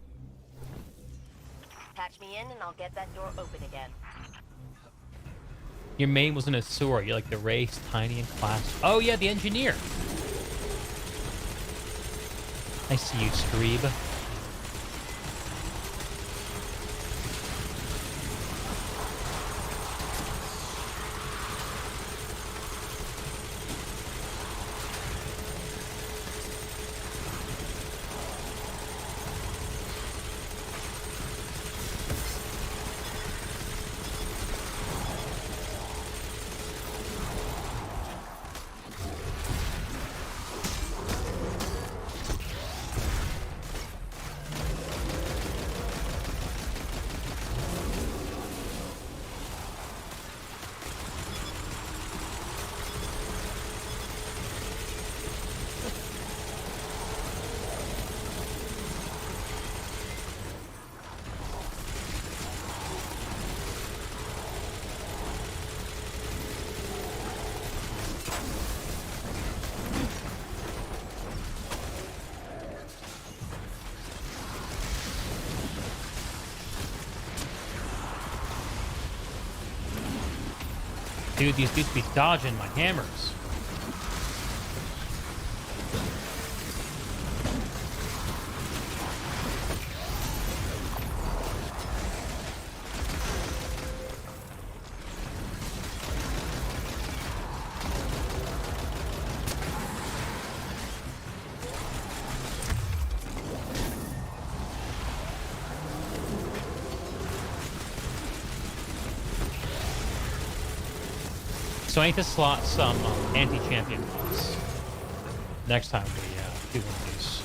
Patch me in and I'll get that door open again. Your main was in a sewer. You're like the race, tiny and class. Oh yeah, the engineer. I see you, Screeb. Dude, these dudes be dodging my hammers. So I need to slot some anti-champion boss next time we do one of these.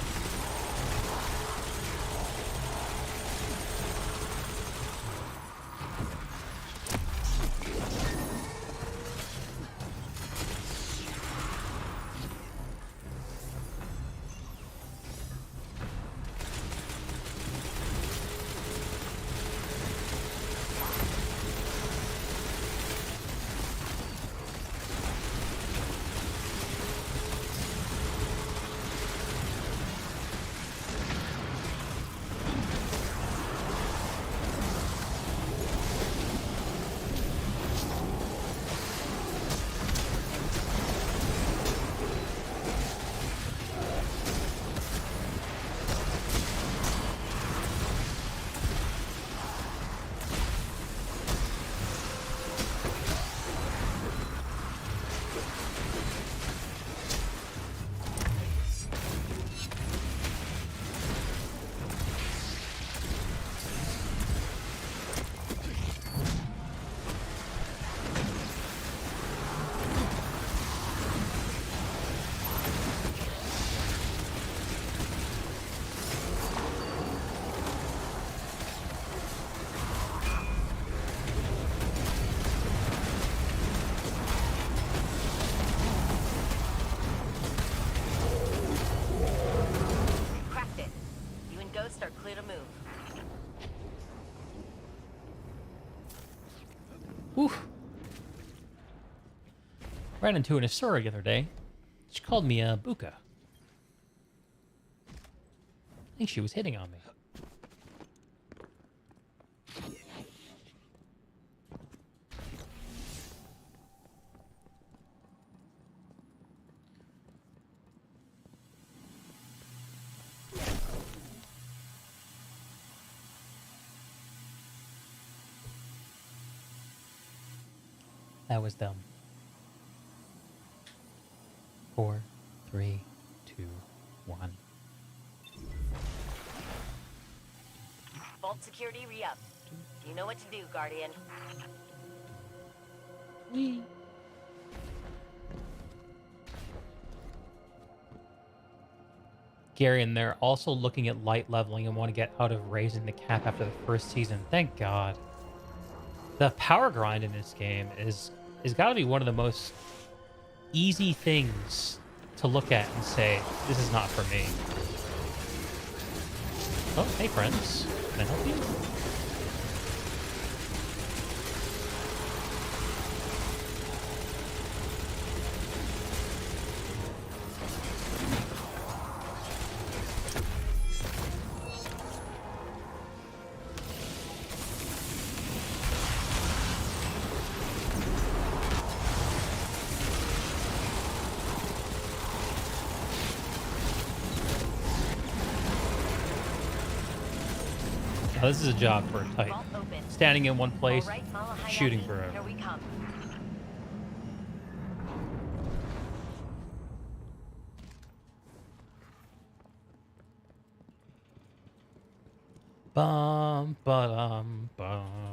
Ran into an Asura the other day. She called me a Buka. I think she was hitting on me. That was dumb. 4, 3, 2, 1. Vault security re-up. You know what to do, Guardian. Whee! Gary, and they're also looking at light leveling and want to get out of raising the cap after the first season. Thank God. The power grind in this game is got to be one of the most easy things to look at and say, this is not for me. Oh, hey friends. Can I help you? Oh, this is a job for a Titan. Standing in one place, shooting forever. Here we come. Bum, ba-dum, bum.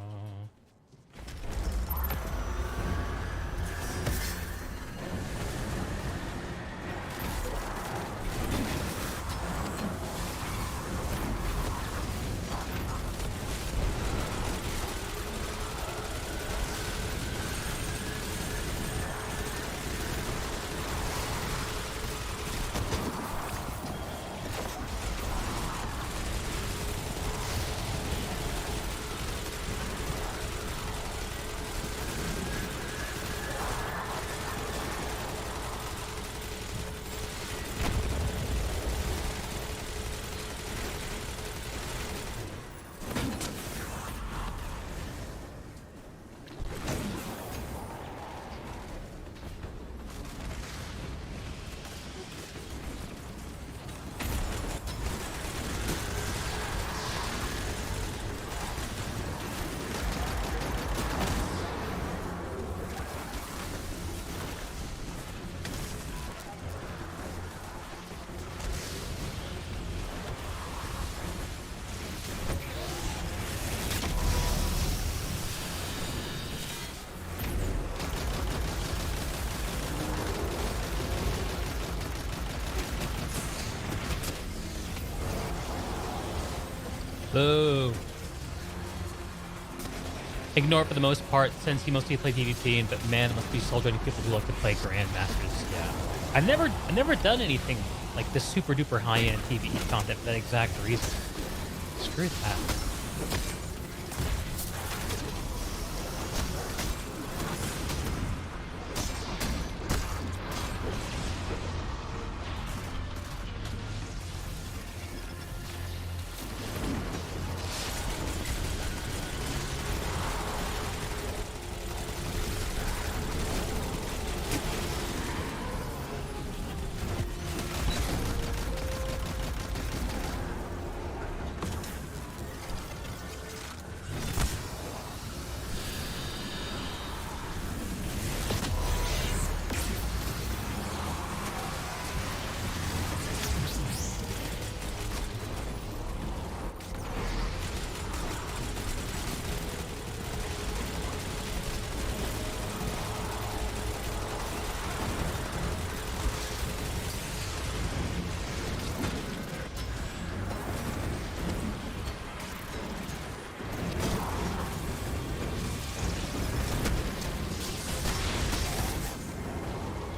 Boo. Ignore it for the most part, since he mostly played PvP, but man, it must be soul joining people who like to play Grandmasters. Yeah. I've never done anything like this super duper high-end PvE content for that exact reason. Screw that.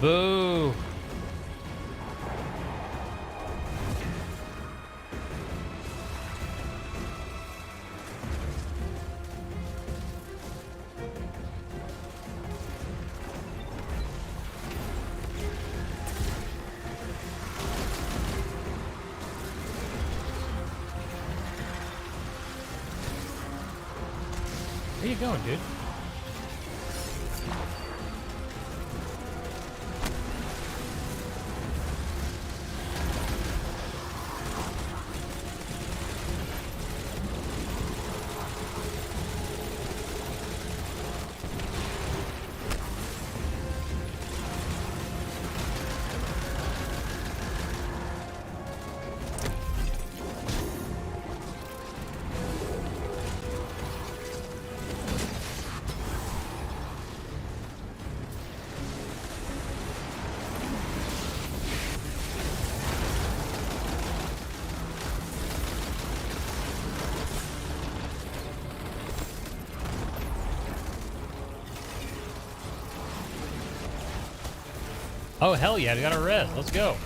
Boo! going, dude? Oh, hell yeah, we got a res. Let's go.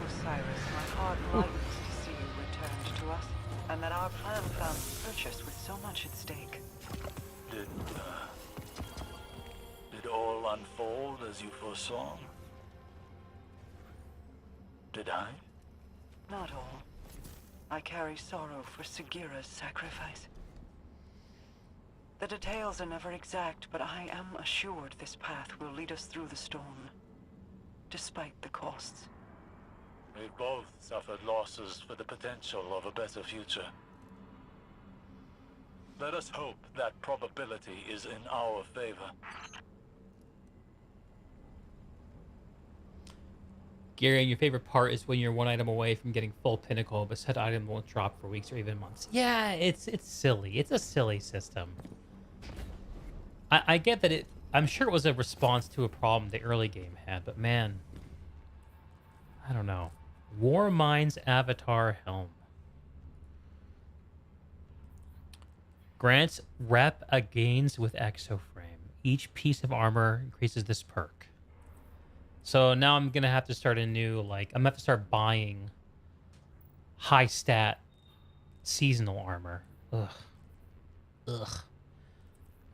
Osiris, my heart lightens to see you returned to us, and that our plan found purchase with so much at stake. Did all unfold as you foresaw? Did I? Not all. I carry sorrow for Sagira's sacrifice. The details are never exact, but I am assured this path will lead us through the storm, despite the costs. We've both suffered losses for the potential of a better future. Let us hope that probability is in our favor. Gary, your favorite part is when you're one item away from getting full pinnacle, but said item won't drop for weeks or even months. Yeah, it's silly. It's a silly system. I get that I'm sure it was a response to a problem the early game had, but man, I don't know. Warmind's Avatar Helm. Grants rep gains with exoframe. Each piece of armor increases this perk. So now I'm going to have to start a new, I'm going to have to start buying high stat seasonal armor. Ugh. I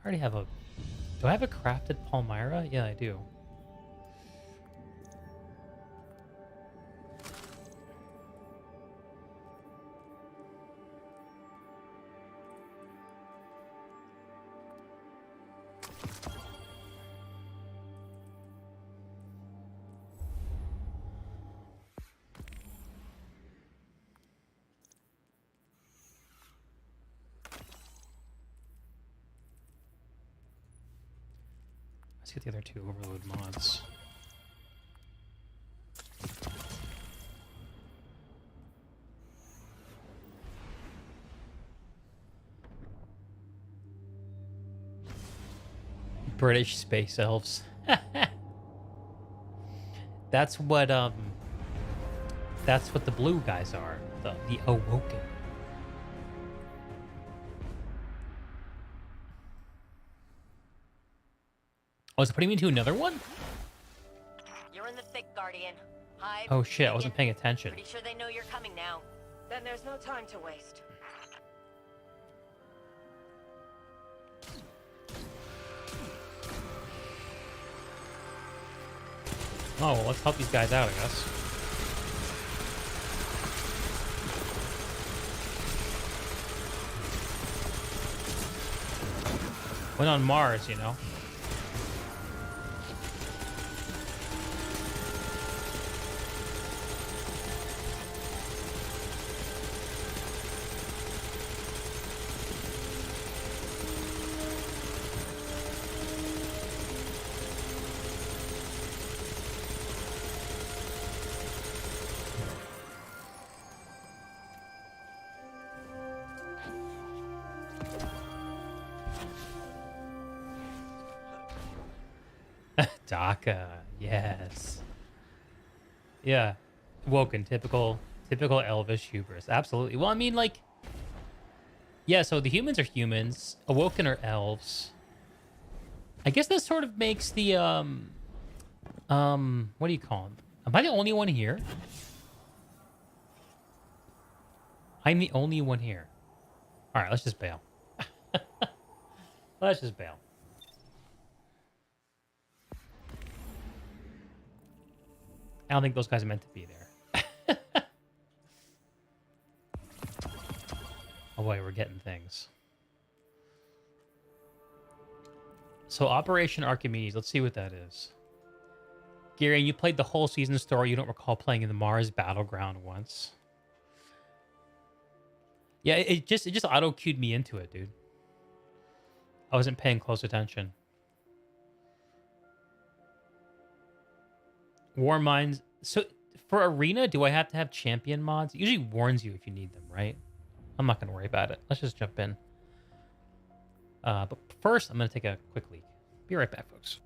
already have a... Do I have a crafted Palmyra? Yeah, I do. Let's get the other two overload mods. British space elves. That's what the blue guys are. The Awoken. Oh, is it putting me into another one? You're in the thick, Guardian. Hive, Oh shit, I wasn't Beacon. paying attention. Pretty sure they know you're coming now. Then there's no time to waste. Oh, well, let's help these guys out, I guess. Went on Mars, you know. DACA, yes. Yeah. Woken, typical elvish hubris. Absolutely. Well, I mean, like, yeah, so the humans are humans. Awoken are elves. I guess that sort of makes the, what do you call them? Am I the only one here? I'm the only one here. All right, let's just bail. Let's just bail. I don't think those guys are meant to be there. Oh boy, we're getting things. So Operation Archimedes, let's see what that is. Gary, you played the whole season story. You don't recall playing in the Mars Battleground once. Yeah, it just auto-cued me into it, dude. I wasn't paying close attention. War Mines. So for Arena, do I have to have champion mods? It usually warns you if you need them, right? I'm not going to worry about it. Let's just jump in. But first, I'm going to take a quick leak. Be right back, folks.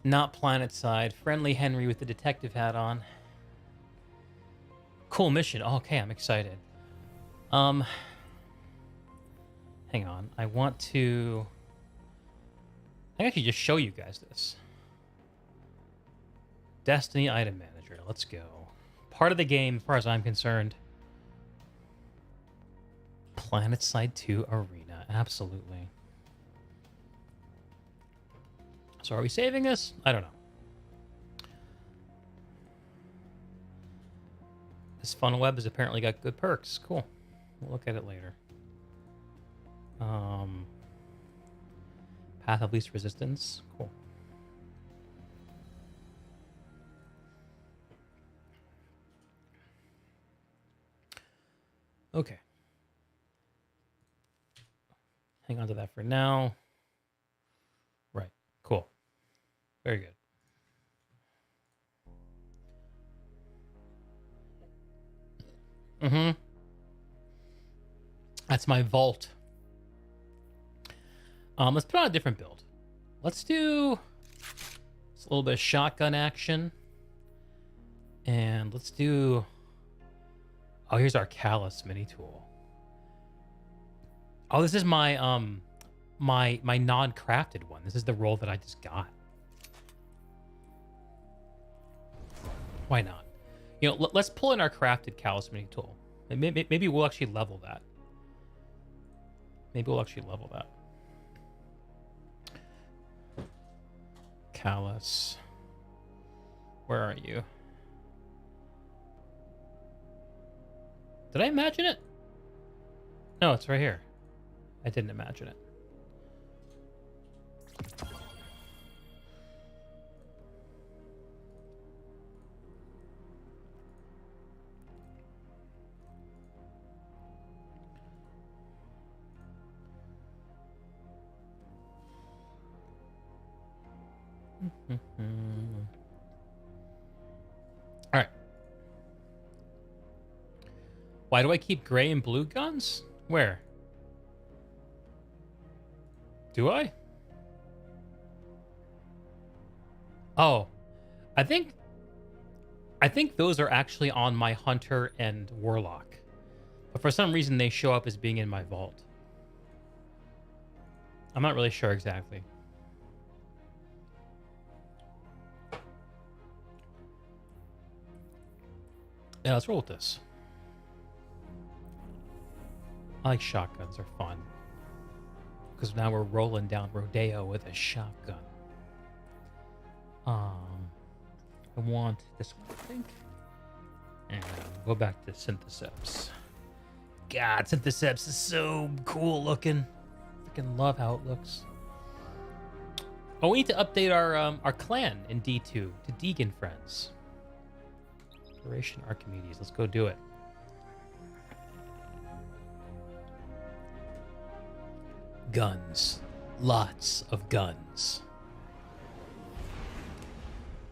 Not planet side. Friendly Henry with the detective hat on. Cool mission. Oh, okay, I'm excited. Hang on. I want to... I think I should just show you guys this. Destiny Item Manager. Let's go. Part of the game, as far as I'm concerned. PlanetSide 2 Arena. Absolutely. So are we saving this? I don't know. This funnel web has apparently got good perks. Cool. We'll look at it later. Path of least resistance. Cool. Okay. Hang on to that for now. Right. Cool. Very good. Mm-hmm. That's my vault. Let's put on a different build. Let's do a little bit of shotgun action. And let's do... Oh, here's our Callus mini tool. Oh, this is my my non-crafted one. This is the roll that I just got. Why not? You know, let's pull in our crafted Callus mini tool. Maybe we'll actually level that. Maybe we'll actually level that. Callus. Where are you? Did I imagine it? No, it's right here. I didn't imagine it. All right. Why do I keep gray and blue guns? Where? Do I? Oh, I think those are actually on my hunter and warlock, but for some reason they show up as being in my vault. I'm not really sure exactly. Yeah, let's roll with this. I like shotguns, they're fun. Because now we're rolling down Rodeo with a shotgun. I want this one, I think. And go back to Syntheseps. God, Syntheseps is so cool looking. Freaking love how it looks. Oh, we need to update our clan in D2 to Deegan Friends. Operation Archimedes. Let's go do it. Guns. Lots of guns.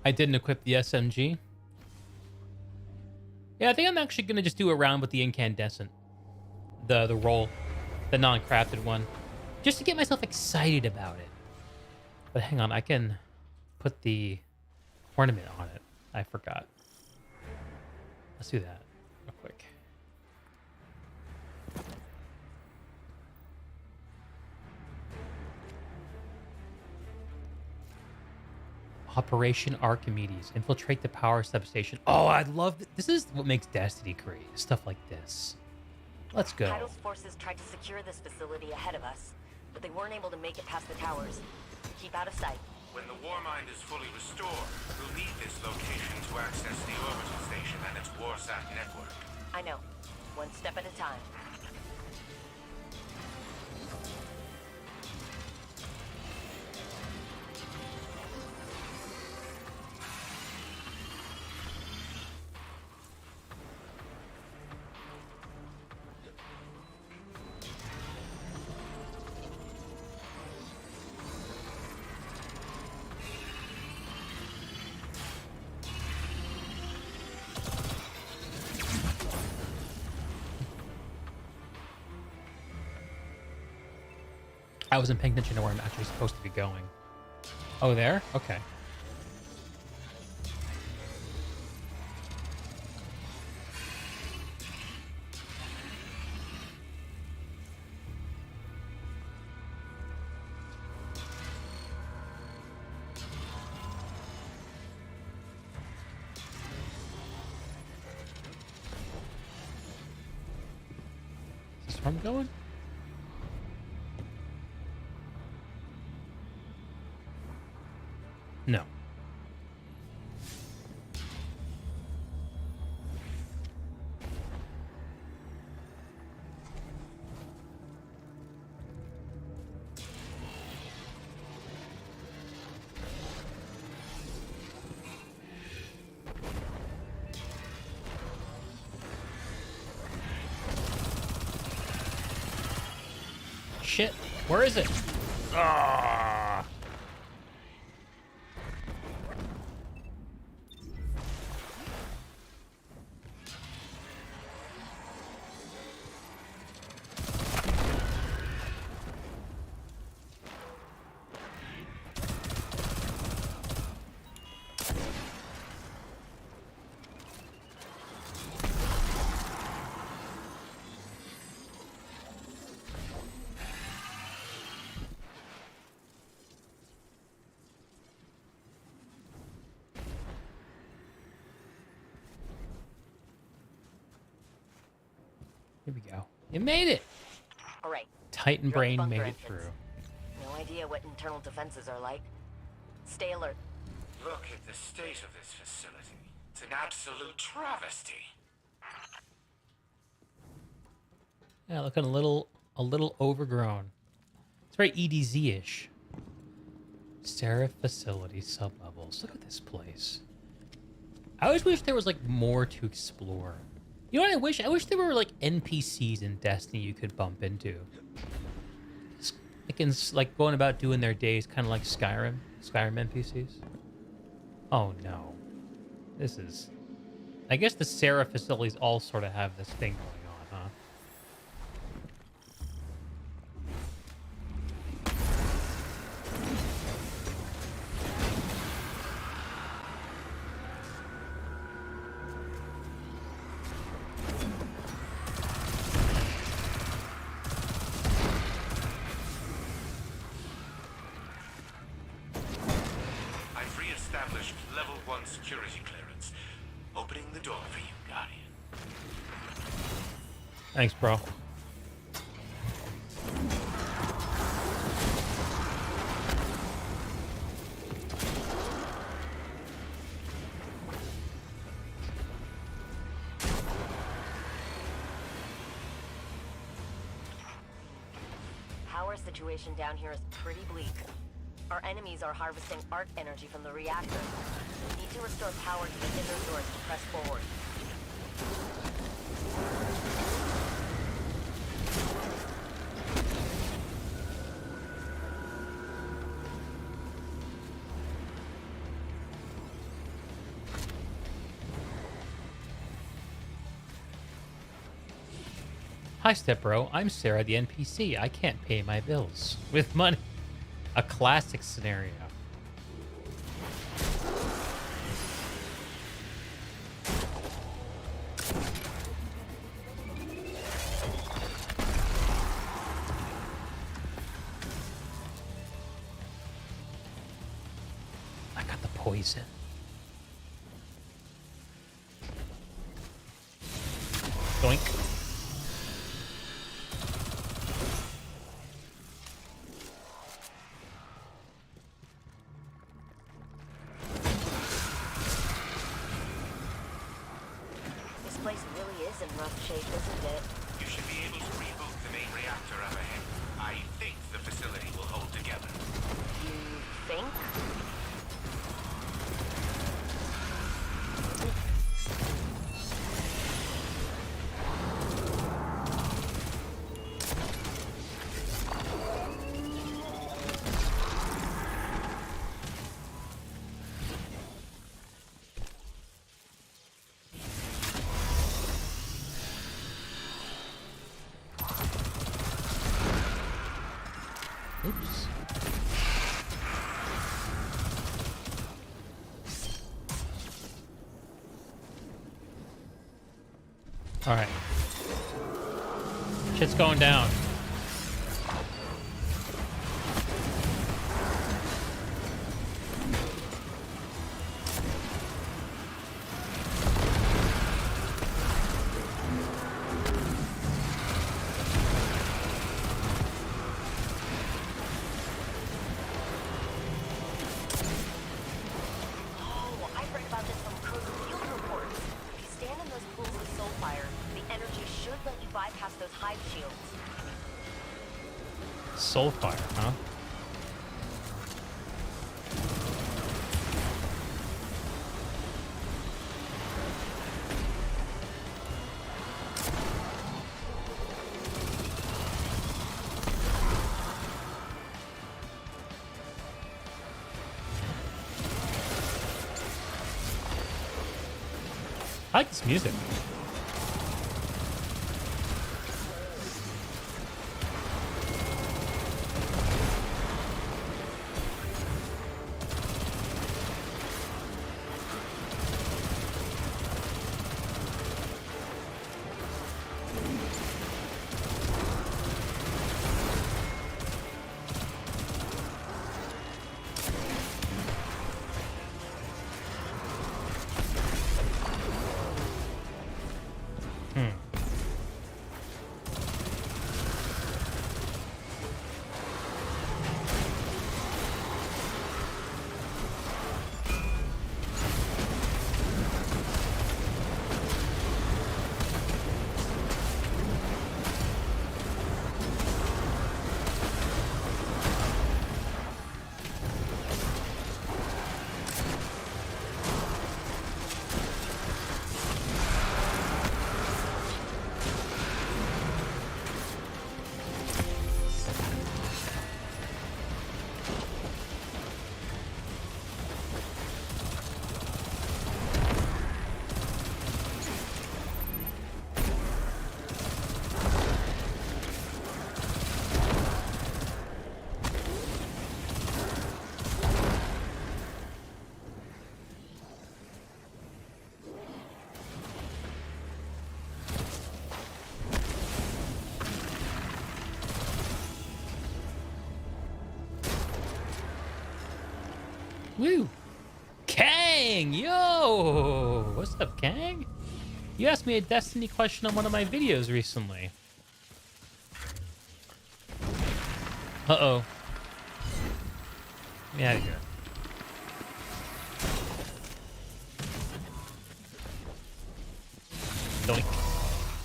I didn't equip the SMG. Yeah, I think I'm actually going to just do a round with the incandescent. The roll. The non-crafted one. Just to get myself excited about it. But hang on, I can put the ornament on it. I forgot. Let's do that real quick. Operation Archimedes. Infiltrate the power substation. Oh, I love it. This is what makes Destiny great. Stuff like this. Let's go. Title's forces tried to secure this facility ahead of us, but they weren't able to make it past the towers. Keep out of sight. When the Warmind is fully restored, we'll need this location to access the orbital station and its Warsat network. I know. One step at a time. I wasn't paying attention to where I'm actually supposed to be going. Oh, there? Okay. Is this where I'm going? No. Shit. Where is it? Ah. Here we go. You made it! All right. Titan You're at the Brain bunker made it entrance. through. No idea what internal defenses are like. Stay alert. Look at the state of this facility. It's an absolute travesty. Yeah, looking a little overgrown. It's very EDZ-ish. Seraph facility sublevels. Look at this place. I always wish there was like more to explore. You know what I wish? I wish there were like NPCs in Destiny you could bump into. Like going about doing their days, kind of like Skyrim NPCs. Oh no, this is. I guess the Seraph facilities all sort of have this thing going on, huh? established level 1 security clearance. Opening the door for you, Guardian. Thanks, bro. Power situation down here is pretty bleak. Our enemies are harvesting arc energy from the reactor. We need to restore power to the inner doors to press forward. Hi, Step Bro. I'm Sarah, the NPC. I can't pay my bills with money. A classic scenario. I got the poison. Doink. You should be able to reboot the main reactor up ahead. I think the facility will hold together. You think? Oops. All right. Shit's going down. Soulfire, huh? I like this music. Kang! Yo! What's up, Kang? You asked me a Destiny question on one of my videos recently. Uh-oh. Get me out of here. Doink.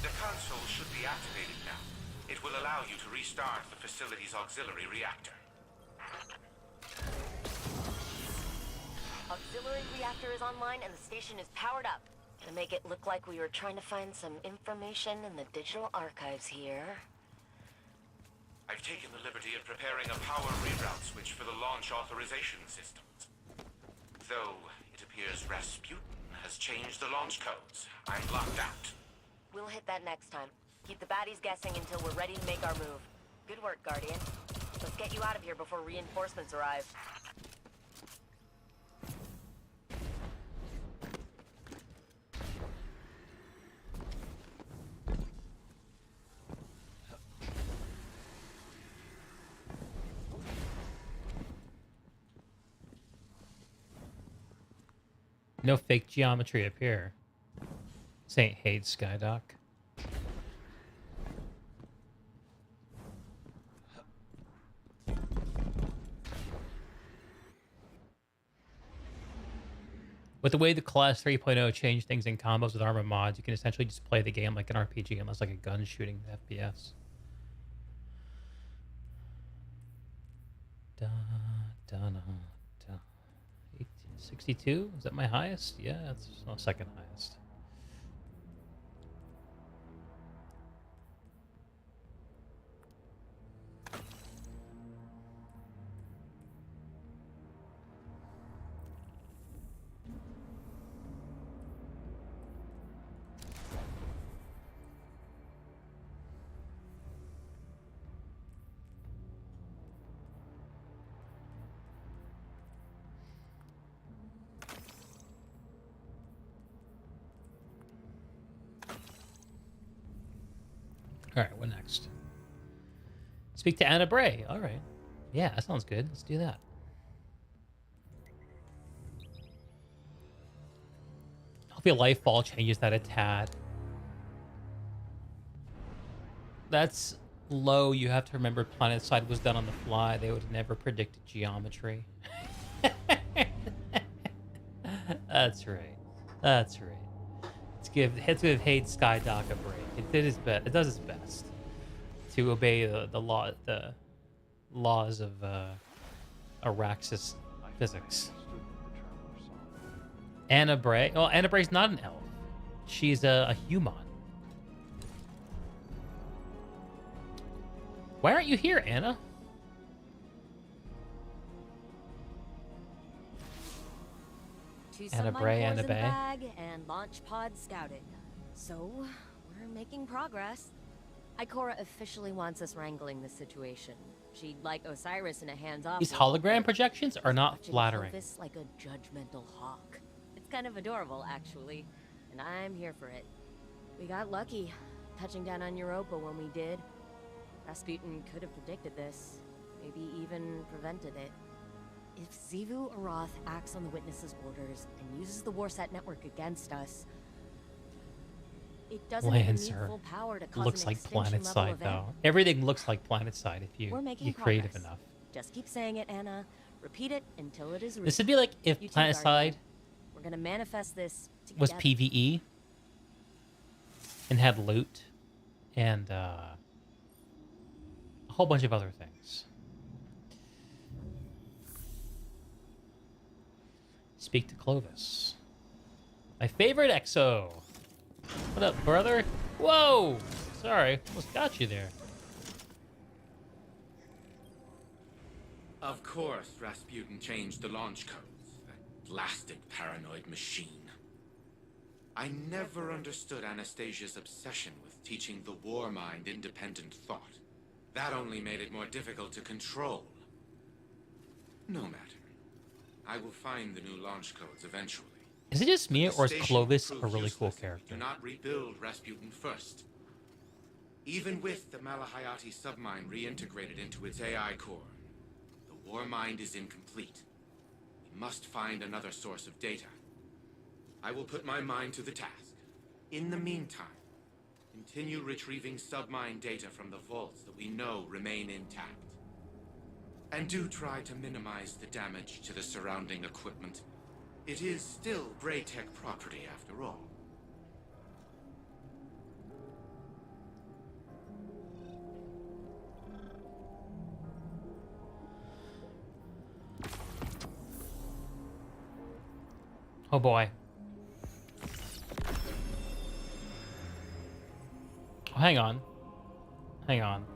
The console should be activated now. It will allow you to restart the facility's auxiliary reactor. Auxiliary reactor is online and the station is powered up. To make it look like we were trying to find some information in the digital archives here. I've taken the liberty of preparing a power reroute switch for the launch authorization systems. Though it appears Rasputin has changed the launch codes, I'm locked out. We'll hit that next time. Keep the baddies guessing until we're ready to make our move. Good work, Guardian. Let's get you out of here before reinforcements arrive. No fake geometry up here. St. Hade Skydock. With the way the Class 3.0 changed things in combos with armor mods, you can essentially just play the game like an RPG unless like a gun shooting FPS. Da, da, da, da. 1862? Is that my highest? Yeah, it's second highest. All right, what next? Speak to Anna Bray. All right. Yeah, that sounds good. Let's do that. Hope your Lightfall changes that a tad. That's low. You have to remember PlanetSide was done on the fly. They would have never predicted geometry. That's right. That's right. Let's give Hade Skydock a break. It did its best. It does its best to obey the laws of Araxis physics. Anna Bray. Oh, Anna Bray's not an elf. She's a human. Why aren't you here, Anna? Anna Bray, Anna Bay. Bag and launch pod scouted. So, we're making progress. Ikora officially wants us wrangling this situation. She'd like Osiris in a hands-off. These hologram projections are not flattering. This like a judgmental hawk. It's kind of adorable, actually, and I'm here for it. We got lucky, touching down on Europa when we did. Rasputin could have predicted this, maybe even prevented it. If Xivu Arath acts on the Witness's orders and uses the Warsat network against us, it doesn't need full power to cause looks an like extinction-level PlanetSide, though. event. Everything looks like PlanetSide if you We're making get creative progress. enough. Just keep saying it, Anna. Repeat it until it is real. This would be like if You too, PlanetSide Guardian. We're gonna manifest this was together. PvE and had loot and a whole bunch of other things. Speak to Clovis. My favorite EXO. What up, brother? Whoa! Sorry, almost got you there. Of course, Rasputin changed the launch codes. That blasted paranoid machine. I never understood Anastasia's obsession with teaching the war mind independent thought. That only made it more difficult to control. No matter. I will find the new launch codes eventually. Is it just me, or is The Clovis station a will prove really cool useless if we character? Do not rebuild Rasputin first. Even with the Malahayati submine reintegrated into its AI core, the war mind is incomplete. We must find another source of data. I will put my mind to the task. In the meantime, continue retrieving submine data from the vaults that we know remain intact. And do try to minimize the damage to the surrounding equipment. It is still Braytech property after all. Oh boy. Oh, hang on. Hang on.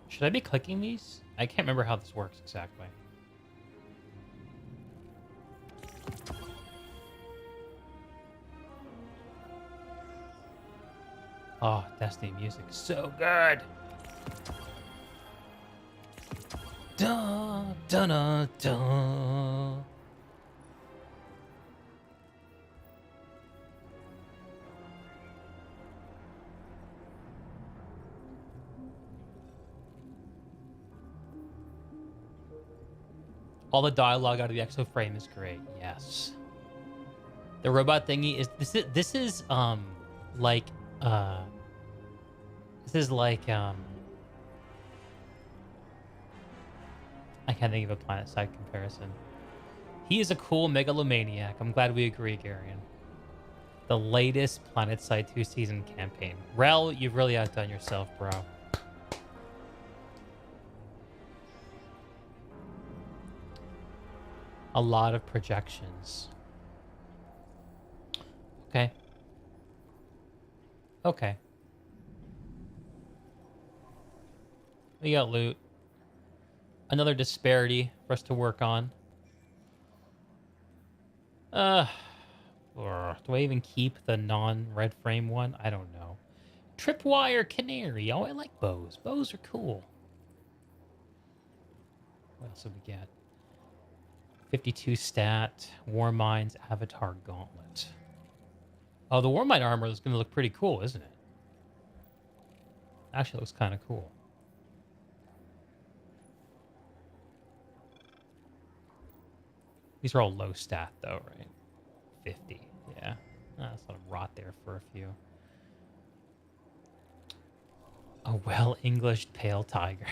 Should I be clicking these? I can't remember how this works exactly. Oh, Destiny music is so good. Dun, dun, dun, dun. All the dialogue out of the Exo frame is great. Yes. The robot thingy is this is like I can't think of a Planet Side comparison. He is a cool megalomaniac. I'm glad we agree, Garion. The latest Planet Side 2 season campaign. Rel, you've really outdone yourself, bro. A lot of projections. Okay. Okay. We got loot. Another disparity for us to work on. Do I even keep the non-red frame one? I don't know. Tripwire Canary. Oh, I like bows. Bows are cool. What else did we get? 52 stat. Warmind's Avatar Gauntlet. Oh, the Warmind armor is going to look pretty cool, isn't it? Actually, it looks kind of cool. These are all low stat, though, right? 50. Yeah. That's a lot of rot there for a few. A well-Englished pale tiger.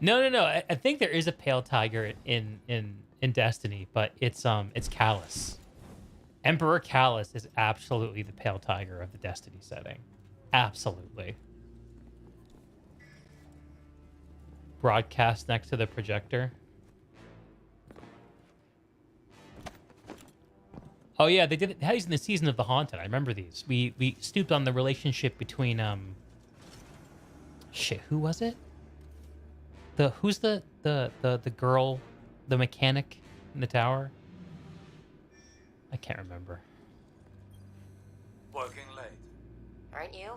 No. I think there is a pale tiger in Destiny, but it's Callus. Emperor Callus is absolutely the pale tiger of the Destiny setting. Absolutely. Broadcast next to the projector. Oh yeah, they did it. These in the Season of the Haunted. I remember these. We stooped on the relationship between shit. Who was it? Who's the girl, the mechanic in the tower? I can't remember. Working late. Aren't you?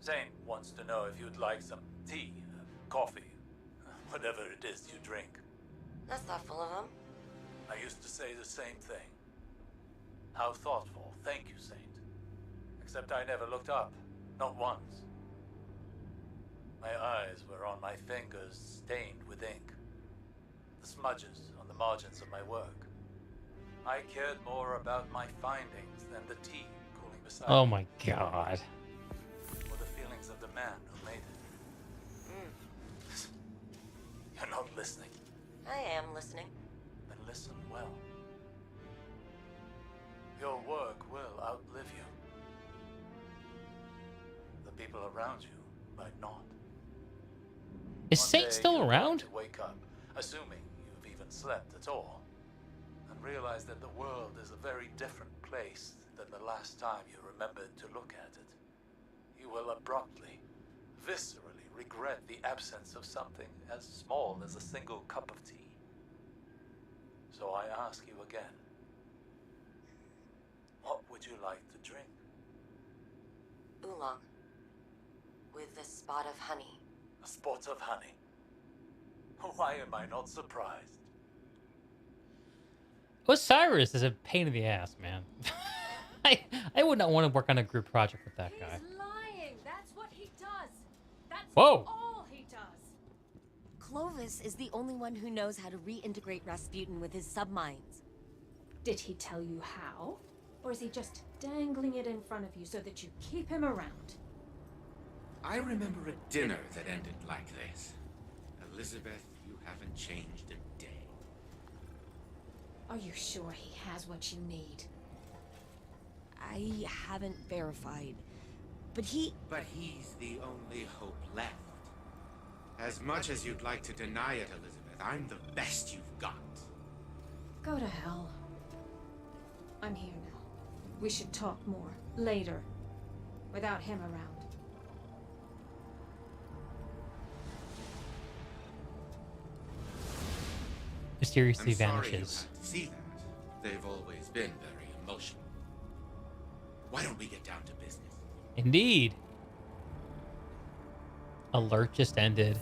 Zane wants to know if you'd like some tea, coffee, whatever it is you drink. That's thoughtful of him. I used to say the same thing. How thoughtful. Thank you, Saint. Except I never looked up. Not once. My eyes were on my fingers stained with ink. The smudges on the margins of my work. I cared more about my findings than the tea cooling beside Oh me. my god. Or the feelings of the man who made it. You're not listening. I am listening. Then listen well. Your work will outlive you. The people around you might not. Is One Saint day still you're going around? to wake up, assuming you've even slept at all, and realize that the world is a very different place than the last time you remembered to look at it. You will abruptly, viscerally regret the absence of something as small as a single cup of tea. So I ask you again, what would you like to drink? Oolong. With a spot of honey. A spot of honey. Why am I not surprised? Osiris is a pain in the ass, man. I would not want to work on a group project with that guy. He's lying. That's what he does. That's Whoa. all he does. Clovis is the only one who knows how to reintegrate Rasputin with his submines. Did he tell you how? Or is he just dangling it in front of you so that you keep him around? I remember a dinner that ended like this. Elizabeth, you haven't changed a day. Are you sure he has what you need? I haven't verified, but he... But he's the only hope left. As much as you'd like to deny it, Elizabeth, I'm the best you've got. Go to hell. I'm here now. We should talk more. Later. Without him around. Mysteriously I'm sorry you vanishes. had to see that. They've always been very emotional. Why don't we get down to business? Indeed. Alert just ended.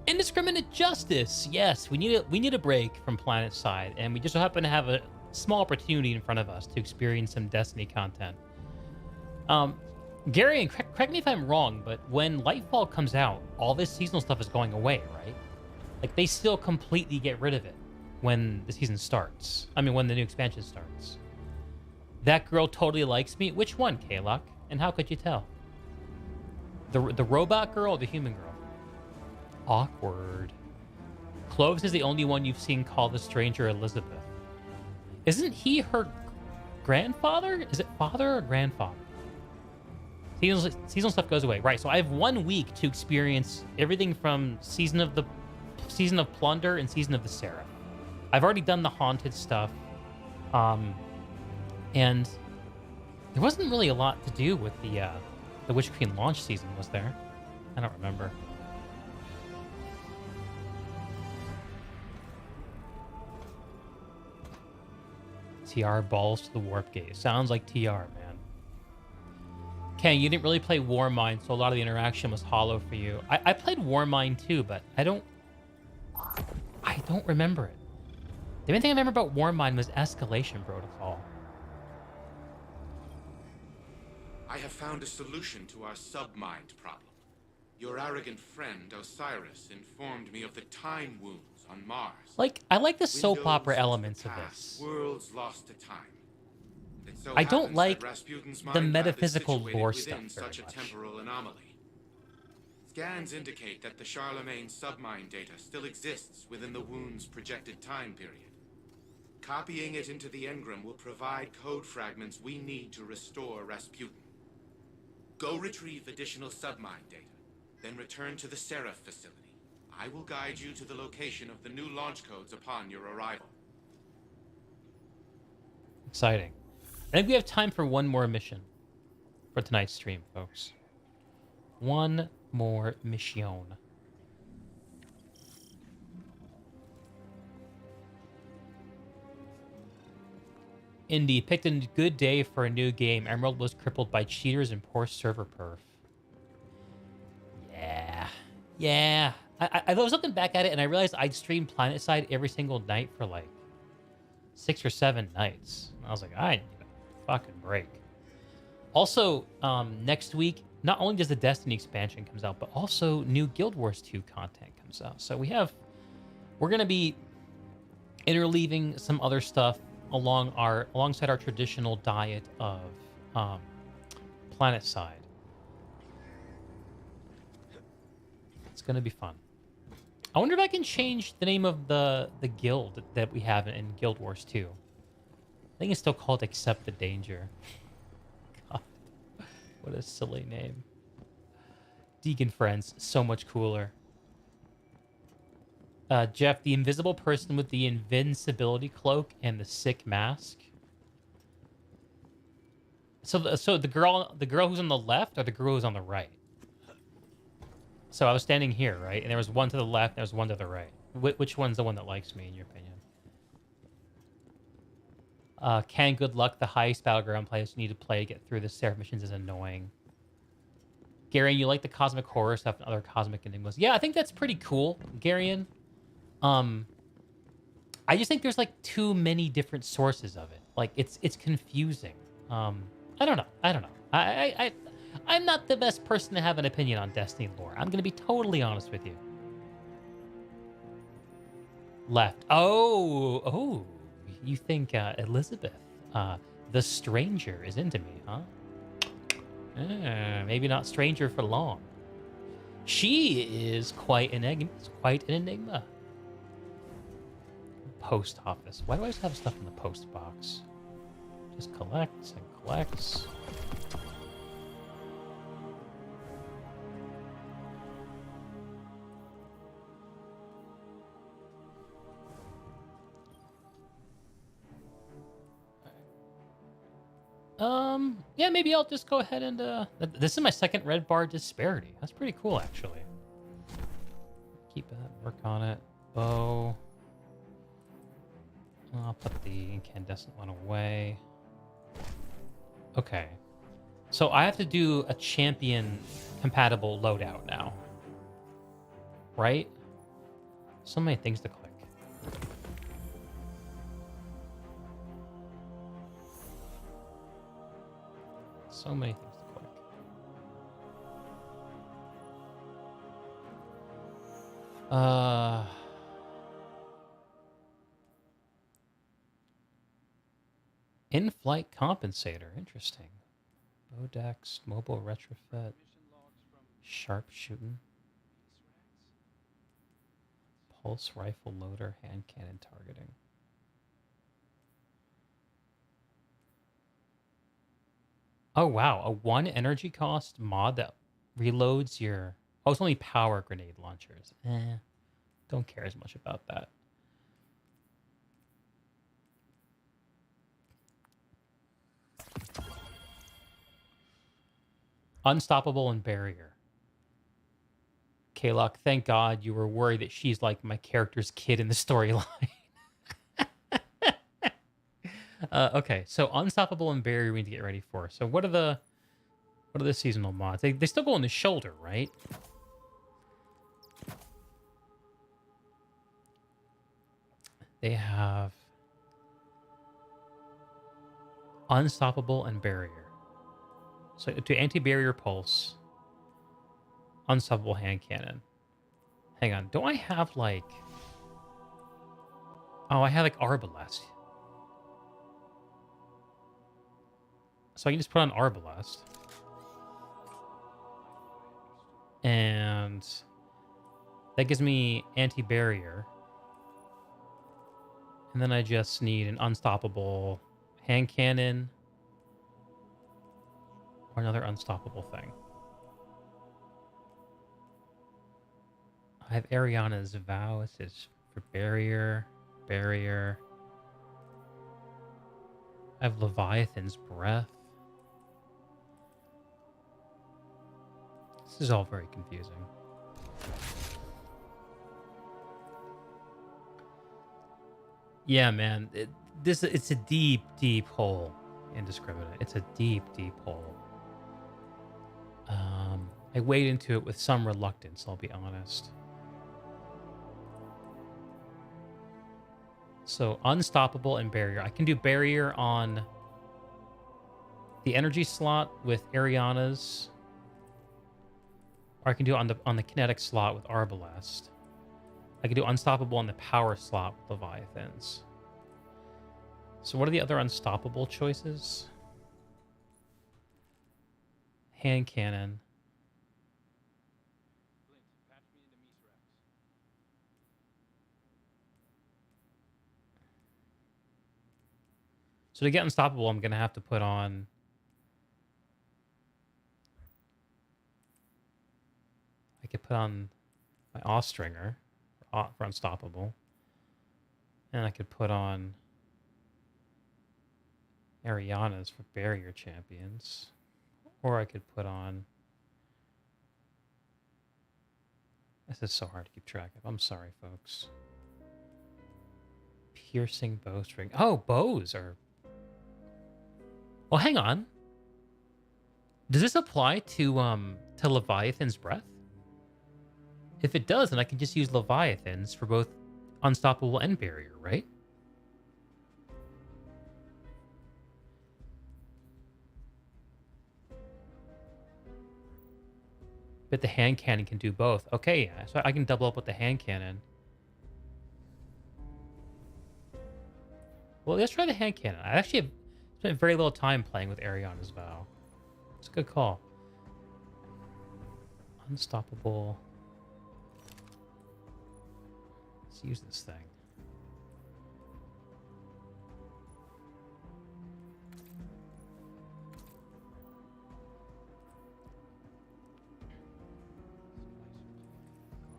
Indiscriminate justice. Yes, we need a break from PlanetSide, and we just so happen to have a small opportunity in front of us to experience some Destiny content. Gary, and correct me if I'm wrong, but when Lightfall comes out, all this seasonal stuff is going away, right? Like, they still completely get rid of it when the season starts. I mean, when the new expansion starts. That girl totally likes me. Which one, Kalok? And how could you tell? The robot girl or the human girl? Awkward. Clovis is the only one you've seen call the stranger Elizabeth. Isn't he grandfather? Is it father or grandfather? Seasonal stuff goes away. Right, so I have 1 week to experience everything from Season of Plunder and Season of the Seraph. I've already done the haunted stuff. And there wasn't really a lot to do with the Witch Queen launch season, was there? I don't remember. TR balls to the warp gate. Sounds like TR, man. Ken, you didn't really play Warmind, so a lot of the interaction was hollow for you. I played Warmind too, but I don't remember it. The main thing I remember about Warmind was Escalation Protocol. I have found a solution to our submind problem. Your arrogant friend, Osiris, informed me of the time wounds on Mars. Like, I like the soap Windows opera into the elements of past, this. Worlds lost to time. It so I don't happens like that Rasputin's the mind lab is metaphysical situated lore within stuff very such a much. temporal anomaly. Scans indicate that the Charlemagne submind data still exists within the wound's projected time period. Copying it into the engram will provide code fragments we need to restore Rasputin. Go retrieve additional submind data, then return to the Seraph facility. I will guide you to the location of the new launch codes upon your arrival. Exciting. I think we have time for one more mission for tonight's stream, folks. One more mission. Indy picked a good day for a new game. Emerald was crippled by cheaters and poor server perf. Yeah. I was looking back at it and I realized I'd streamed PlanetSide every single night for like 6 or 7 nights. And I was like, I need a fucking break. Also, next week, not only does the Destiny expansion comes out, but also new Guild Wars 2 content comes out. So we're going to be interleaving some other stuff alongside our traditional diet of PlanetSide. It's going to be fun. I wonder if I can change the name of the guild that we have in Guild Wars 2. I think it's still called Accept the Danger. God, what a silly name. Deacon Friends, so much cooler. Jeff, the invisible person with the invincibility cloak and the sick mask. So the girl who's on the left or the girl who's on the right? So I was standing here, right? And there was one to the left, there was one to the right. Which one's the one that likes me, in your opinion? Ken, good luck. The highest battleground players need to play to get through the Seraph missions is annoying. Gary, you like the cosmic horror stuff and other cosmic enigmas? Yeah, I think that's pretty cool, Garion. I just think there's like too many different sources of it. Like it's confusing. I don't know. I'm not the best person to have an opinion on Destiny lore. I'm gonna be totally honest with you. Left. Oh, you think Elizabeth, the stranger, is into me, huh? Maybe not stranger for long. She is quite an enigma. Post office. Why do I always have stuff in the post box? Just collects and collects. Yeah, maybe I'll just go ahead and, this is my second red bar disparity. That's pretty cool, actually. Keep that, work on it. Bow. I'll put the incandescent one away. Okay. So I have to do a champion compatible loadout now. Right? So many things to click. So many things to click. In-flight compensator. Interesting. Bodex, mobile retrofit, sharpshooting, pulse rifle loader, hand cannon targeting. Oh, wow. A 1 energy cost mod that reloads your... Oh, it's only power grenade launchers. Don't care as much about that. Unstoppable and barrier. Kalok, thank God you were worried that she's like my character's kid in the storyline. Okay, so unstoppable and barrier we need to get ready for. So what are the seasonal mods? They still go on the shoulder, right? They have unstoppable and barrier. So to anti-barrier pulse, unstoppable hand cannon. Hang on, do I have like... Oh, I have like Arbalest. So I can just put on Arbalest. And that gives me anti-barrier. And then I just need an unstoppable hand cannon. Or another unstoppable thing. I have Ariana's Vow. This is for barrier. Barrier. I have Leviathan's Breath. This is all very confusing. Yeah, man. It's a deep, deep hole. Indiscriminate. It's a deep, deep hole. I wade into it with some reluctance, I'll be honest. So, unstoppable and barrier. I can do barrier on the energy slot with Ariana's. Or I can do it on the kinetic slot with Arbalest. I can do unstoppable on the power slot with Leviathans. So what are the other unstoppable choices? Hand cannon. So to get unstoppable, I'm going to have to put on... I could put on my Austringer for unstoppable. And I could put on Ariana's for barrier champions. Or I could put on... This is so hard to keep track of. I'm sorry, folks. Piercing bowstring. Oh, bows are... Well, hang on. Does this apply to Leviathan's Breath? If it does, then I can just use Leviathans for both unstoppable and barrier, right? But the hand cannon can do both. Okay, yeah. So I can double up with the hand cannon. Well, let's try the hand cannon. I actually have spent very little time playing with Ariana's Vow. It's a good call. Unstoppable. Let's use this thing.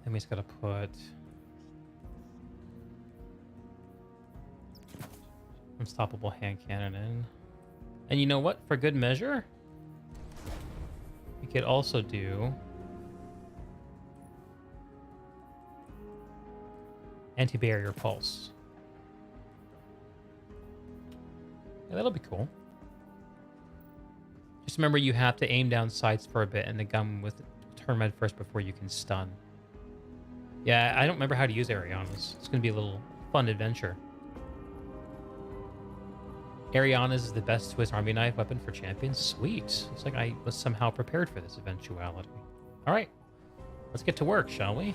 Then we just gotta put unstoppable hand cannon in. And you know what? For good measure, we could also do anti-barrier pulse. Yeah, that'll be cool. Just remember you have to aim down sights for a bit and the gun with turn red first before you can stun. Yeah, I don't remember how to use Ariana's. It's going to be a little fun adventure. Ariana's is the best Swiss Army knife weapon for champions. Sweet. It's like I was somehow prepared for this eventuality. All right. Let's get to work, shall we?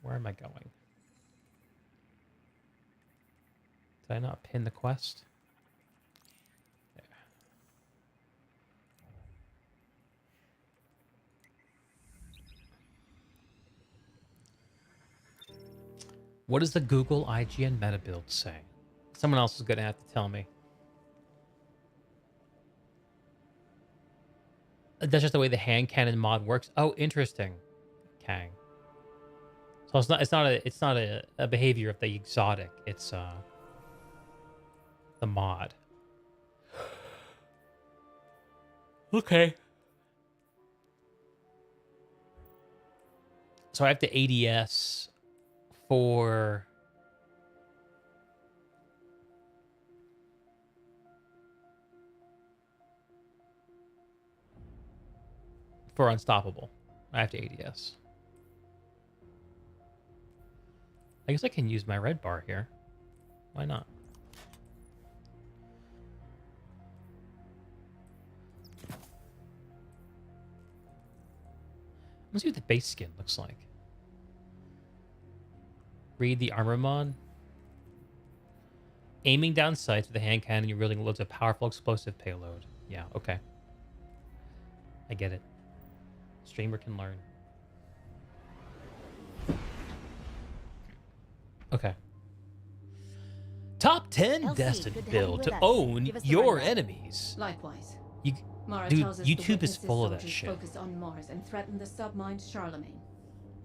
Where am I going? Did I not pin the quest? There. What does the Google IGN meta build say? Someone else is going to have to tell me. That's just the way the hand cannon mod works. Oh, interesting. Kang. So it's not a behavior of the exotic. It's the mod. Okay. So I have to ADS for Unstoppable. I have to ADS. I guess I can use my red bar here. Why not? Let's see what the base skin looks like. Read the armor mod. Aiming down sights with a hand cannon, you're wielding loads of powerful explosive payload. Yeah, okay. I get it. Streamer can learn. Okay. Top 10 Destiny build to own your enemies. Likewise. You, Mara dude, tells us YouTube the is full of that soldiers shit. focused on Mars and threaten the submind Charlemagne.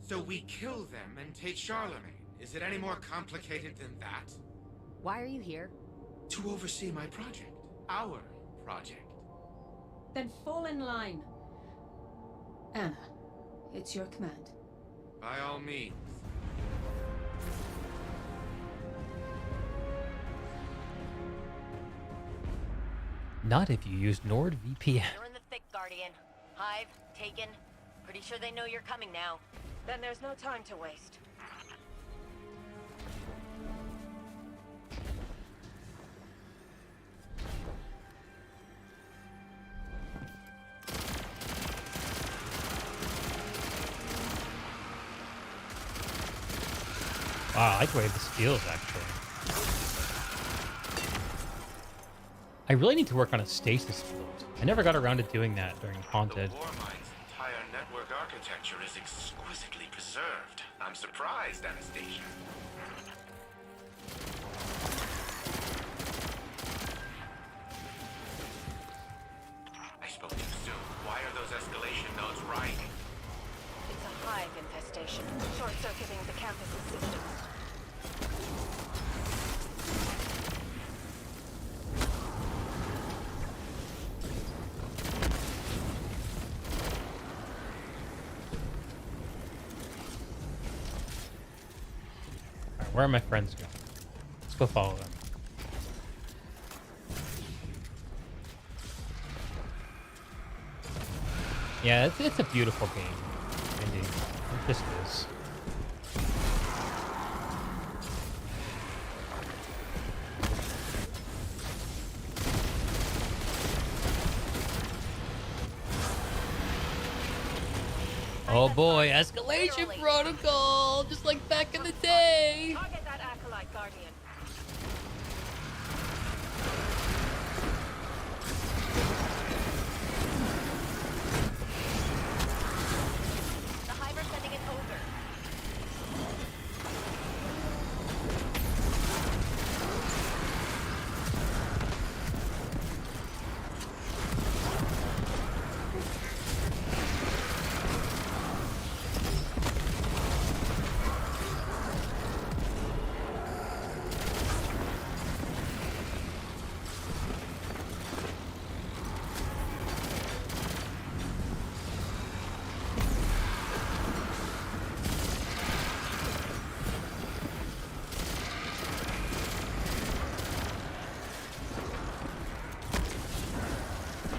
So we kill them and take Charlemagne. Is it any more complicated than that? Why are you here? To oversee my project. Our project. Then fall in line. Anna, it's your command. By all means. Not if you use NordVPN. You're in the thick, Guardian. Hive, taken. Pretty sure they know you're coming now. Then there's no time to waste. Wow, I like the way this feels, actually. I really need to work on a stasis float. I never got around to doing that during Haunted. The Warmind's entire network architecture is exquisitely preserved. I'm surprised, Anastasia. I spoke too soon. Why are those escalation nodes rising? It's a hive infestation, short-circuiting the campus's systems. Alright, where are my friends going? Let's go follow them. Yeah, it's a beautiful game. Indeed. It just is. Oh boy, escalation protocol, just like back in the day. Target that acolyte, Guardian. The Hive are sending an ogre.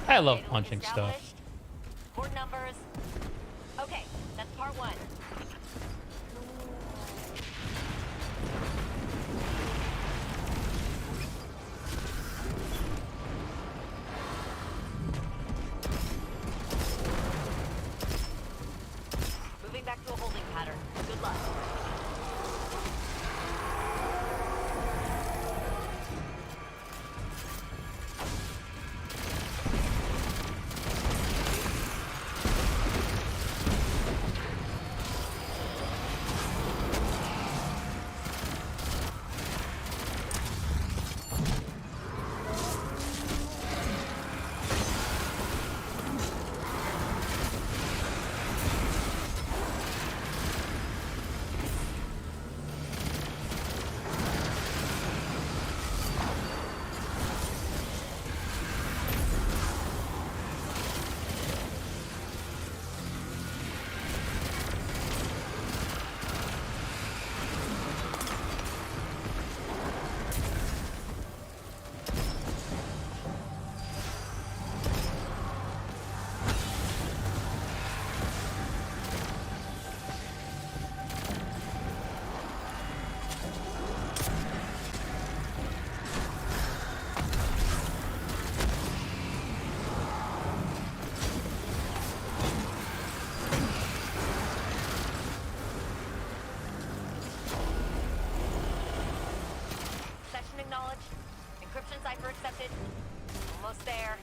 I love punching stuff. More numbers. Okay, that's part one. Moving back to a holding pattern. Good luck. Acknowledged. Encryption cipher accepted. Almost there.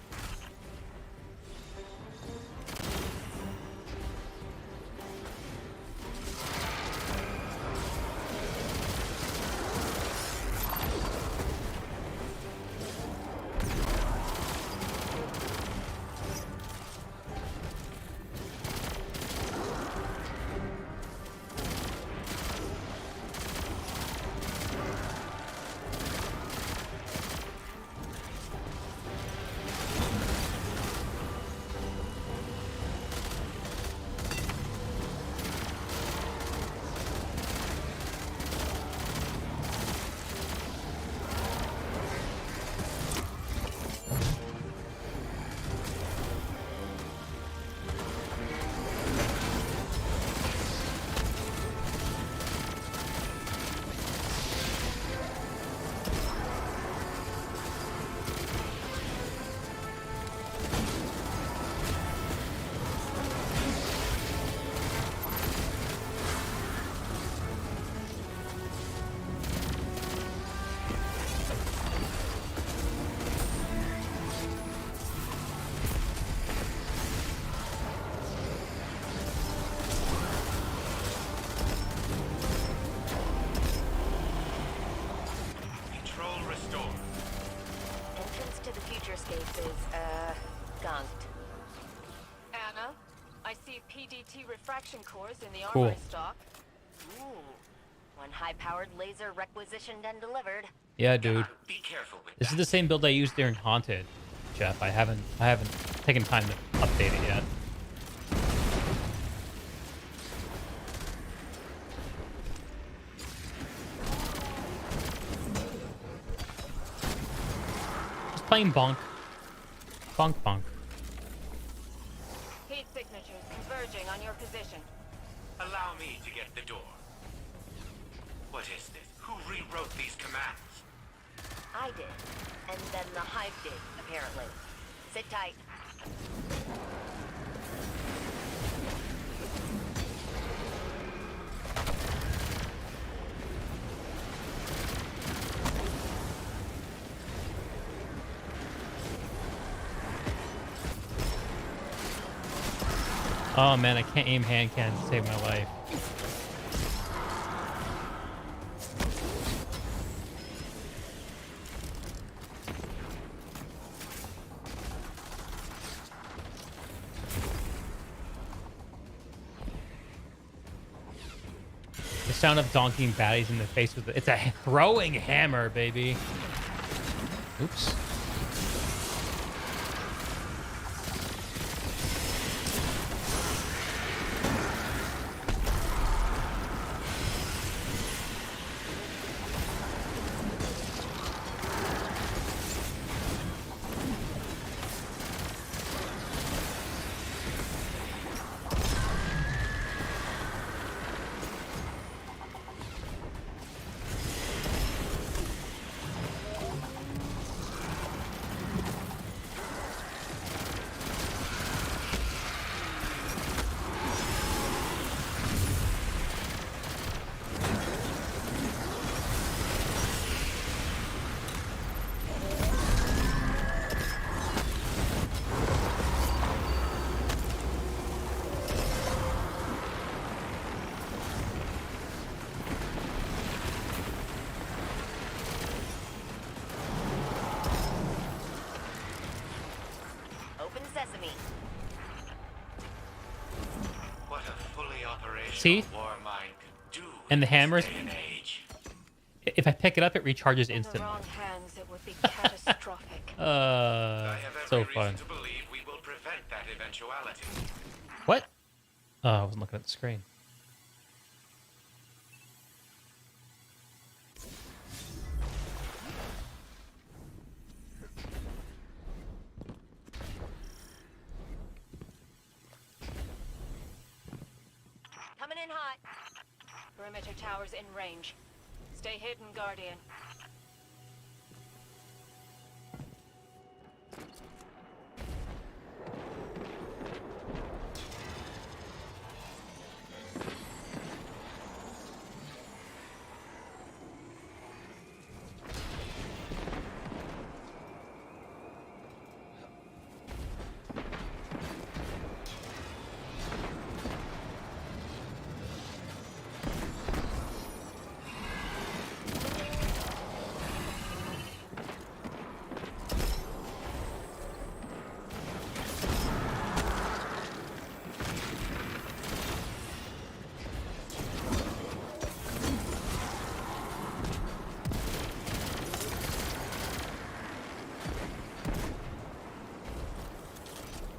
Gunked. Anna, I see PDT refraction cores in the armory stock. Ooh, one high-powered laser requisitioned and delivered. Yeah, dude. Be careful with This is the same build I used during Haunted, Jeff. I haven't taken time to update it yet. Just playing bonk. Bonk bonk. Heat signatures converging on your position. Allow me to get the door. What is this? Who rewrote these commands? I did. And then the Hive did, apparently. Sit tight. Oh man, I can't aim hand cannons to save my life. The sound of donking baddies in the face with it's a throwing hammer, baby. Oops. Sesame. What a fully operational See? war mind could do And the in this hammers. day and age. If I pick it up, it recharges In the instantly. wrong hands, it would be catastrophic. I have every So reason fun. to believe we will prevent that eventuality. What? Oh, I wasn't looking at the screen. Coming in hot. Perimeter towers in range. Stay hidden, Guardian.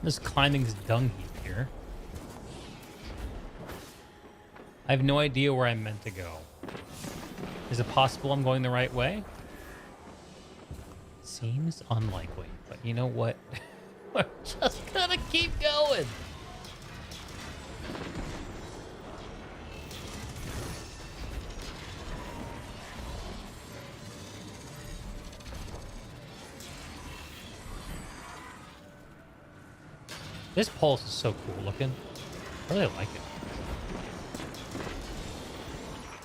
Just climbing this dung heap here. I have no idea where I'm meant to go. Is it possible I'm going the right way? Seems unlikely, but you know what? We're just gonna keep going. This pulse is so cool looking. I really like it.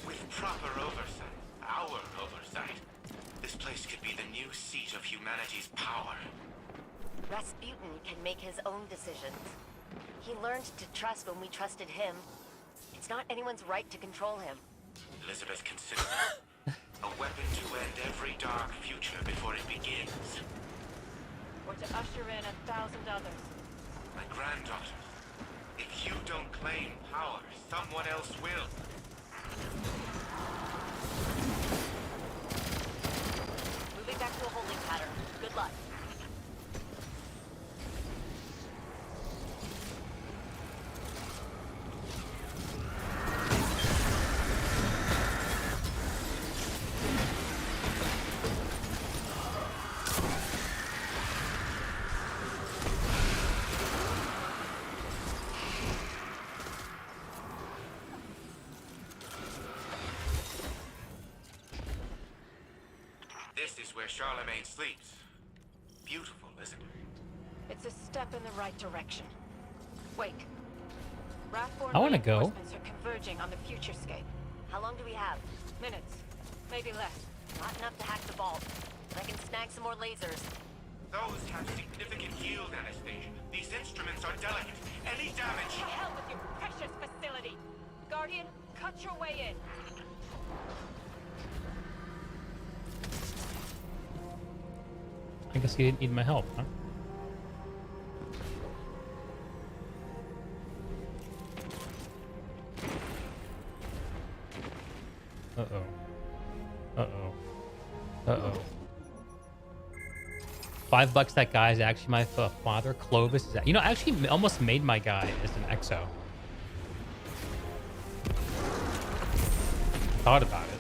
With proper oversight, our oversight, this place could be the new seat of humanity's power. Rasputin can make his own decisions. He learned to trust when we trusted him. It's not anyone's right to control him. Elizabeth considered a weapon to end every dark future before it begins. Or to usher in 1,000 others. My granddaughter, if you don't claim power, someone else will. Moving back to a holding pattern. Good luck. This is where Charlemagne sleeps. Beautiful, isn't it? It's a step in the right direction. Wait. Rathborn I wanna go. reinforcements are converging on the futurescape. How long do we have? Minutes. Maybe less. Not enough to hack the vault. I can snag some more lasers. Those have significant yield, Anastasia. These instruments are delicate. Any damage... Help Watch your way in. I guess he didn't need my help, huh? Uh-oh. Uh-oh. Uh-oh. $5 that guy is actually my father. Clovis is that. You know, I actually almost made my guy as an exo. Thought about it.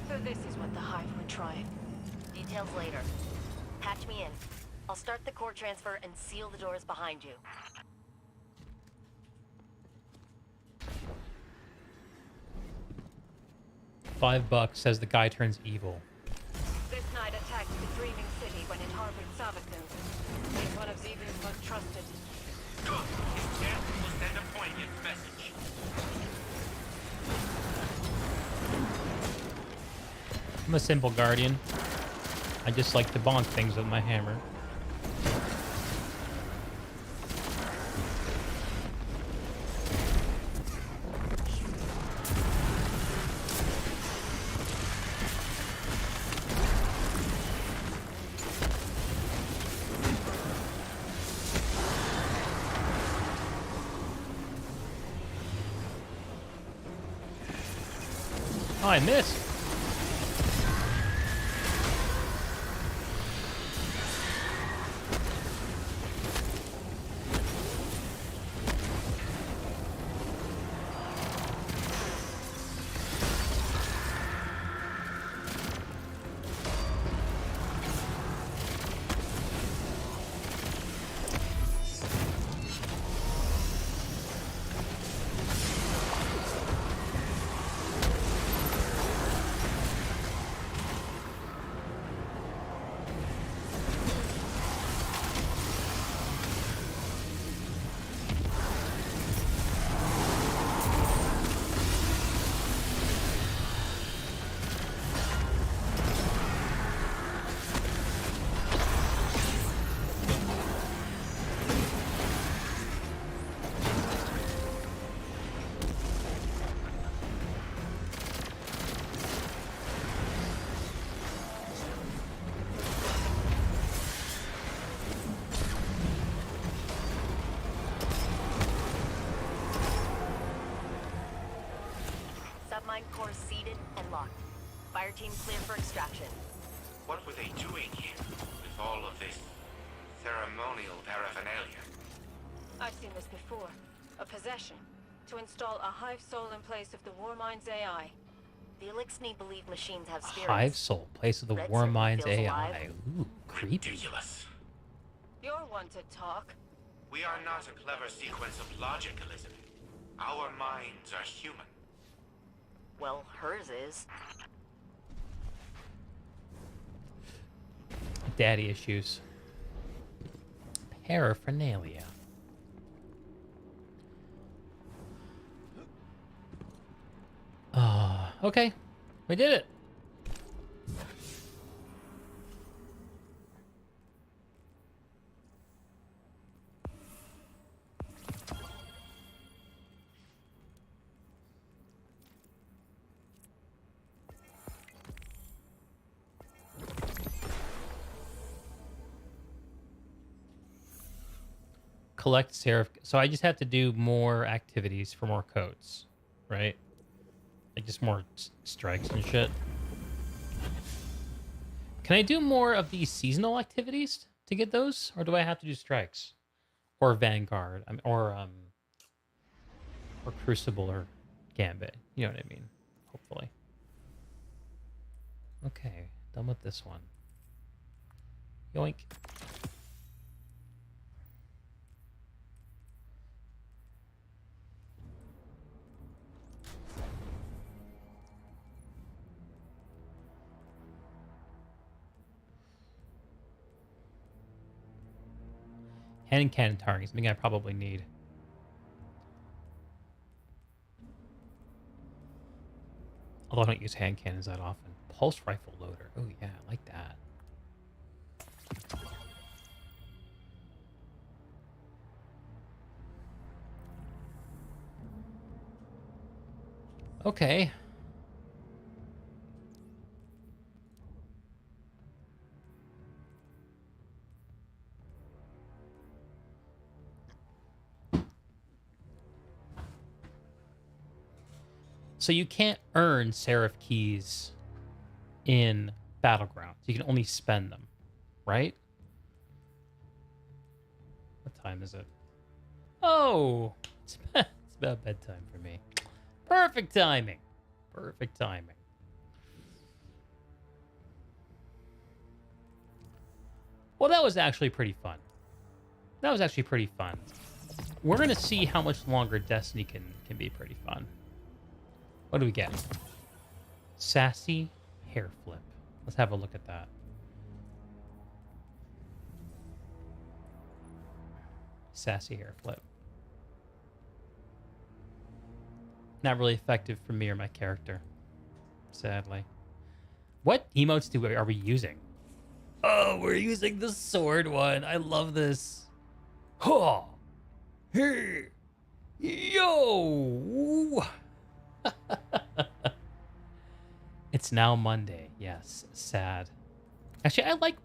So this is what the Hive were trying. Details later. Patch me in. I'll start the core transfer and seal the doors behind you. $5 says the guy turns evil. This night attacked the Dreaming City when it harbored Savithu. He's one of Xivu's most trusted. Good. Yes, we'll send a poignant message. I'm a simple guardian. I just like to bonk things with my hammer. Oh, I missed. Submine core seated and locked. Fire team clear for extraction. What were they doing here with all of this ceremonial paraphernalia? I've seen this before. A possession. To install a Hive soul in place of the Warmind's AI. The Elixni believe machines have spirits. Hive soul, place of the Red Warmind's certainly feels AI. alive. Ooh, creepy. Ridiculous. You're one to talk. We are not a clever sequence of logic, Elizabeth. Our minds are human. Well, hers is. Daddy issues. Paraphernalia. Okay. We did it. Collect Seraph. So I just have to do more activities for more codes, right? Like just more strikes and shit. Can I do more of these seasonal activities to get those, or do I have to do strikes, or Vanguard, or Crucible or Gambit? You know what I mean? Hopefully. Okay, done with this one. Yoink. Hand cannon targets, something I probably need. Although I don't use hand cannons that often. Pulse rifle loader. Oh yeah, I like that. Okay. So you can't earn Seraph keys in Battlegrounds. You can only spend them, right? What time is it? Oh, it's about bedtime for me. Perfect timing. Perfect timing. Well, that was actually pretty fun. That was actually pretty fun. We're going to see how much longer Destiny can be pretty fun. What do we get? Sassy hair flip. Let's have a look at that. Sassy hair flip. Not really effective for me or my character, sadly. What emotes are we using? Oh, we're using the sword one. I love this. Huh. Hey. Yo. It's now Monday. Yes, sad. Actually,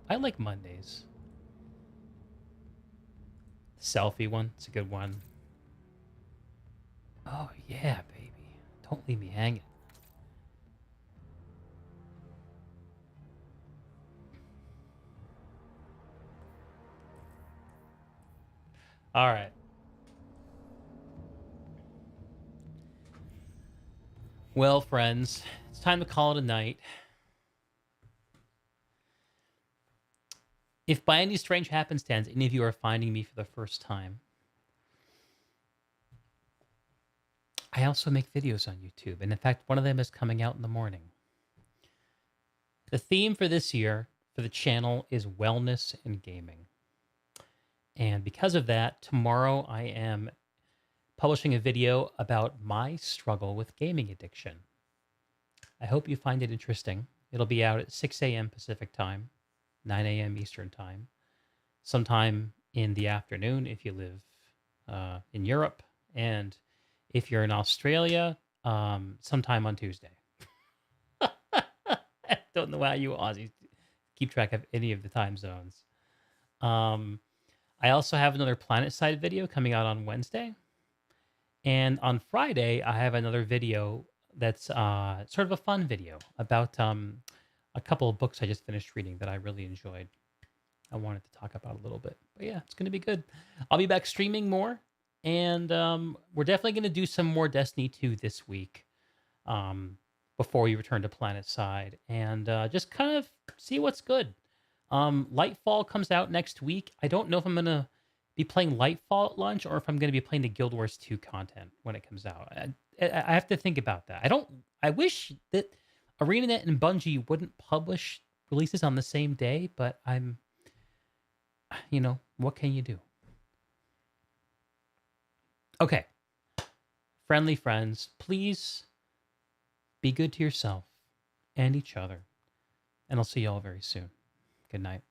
I like Mondays. Selfie one, it's a good one. Oh yeah, baby. Don't leave me hanging. All right. Well, friends, it's time to call it a night. If by any strange happenstance any of you are finding me for the first time, I also make videos on YouTube. And in fact, one of them is coming out in the morning. The theme for this year for the channel is wellness and gaming. And because of that, tomorrow I am publishing a video about my struggle with gaming addiction. I hope you find it interesting. It'll be out at 6 a.m. Pacific time, 9 a.m. Eastern time, sometime in the afternoon if you live in Europe, and if you're in Australia, sometime on Tuesday. I don't know how you Aussies keep track of any of the time zones. I also have another PlanetSide video coming out on Wednesday. And on Friday, I have another video that's sort of a fun video about a couple of books I just finished reading that I really enjoyed. I wanted to talk about a little bit. But yeah, it's going to be good. I'll be back streaming more. And we're definitely going to do some more Destiny 2 this week before we return to PlanetSide. And just kind of see what's good. Lightfall comes out next week. I don't know if I'm going to be playing Lightfall at lunch or if I'm going to be playing the Guild Wars 2 content when it comes out. I have to think about that. I wish that ArenaNet and Bungie wouldn't publish releases on the same day, but what can you do? Okay. Friendly friends, please be good to yourself and each other. And I'll see you all very soon. Good night.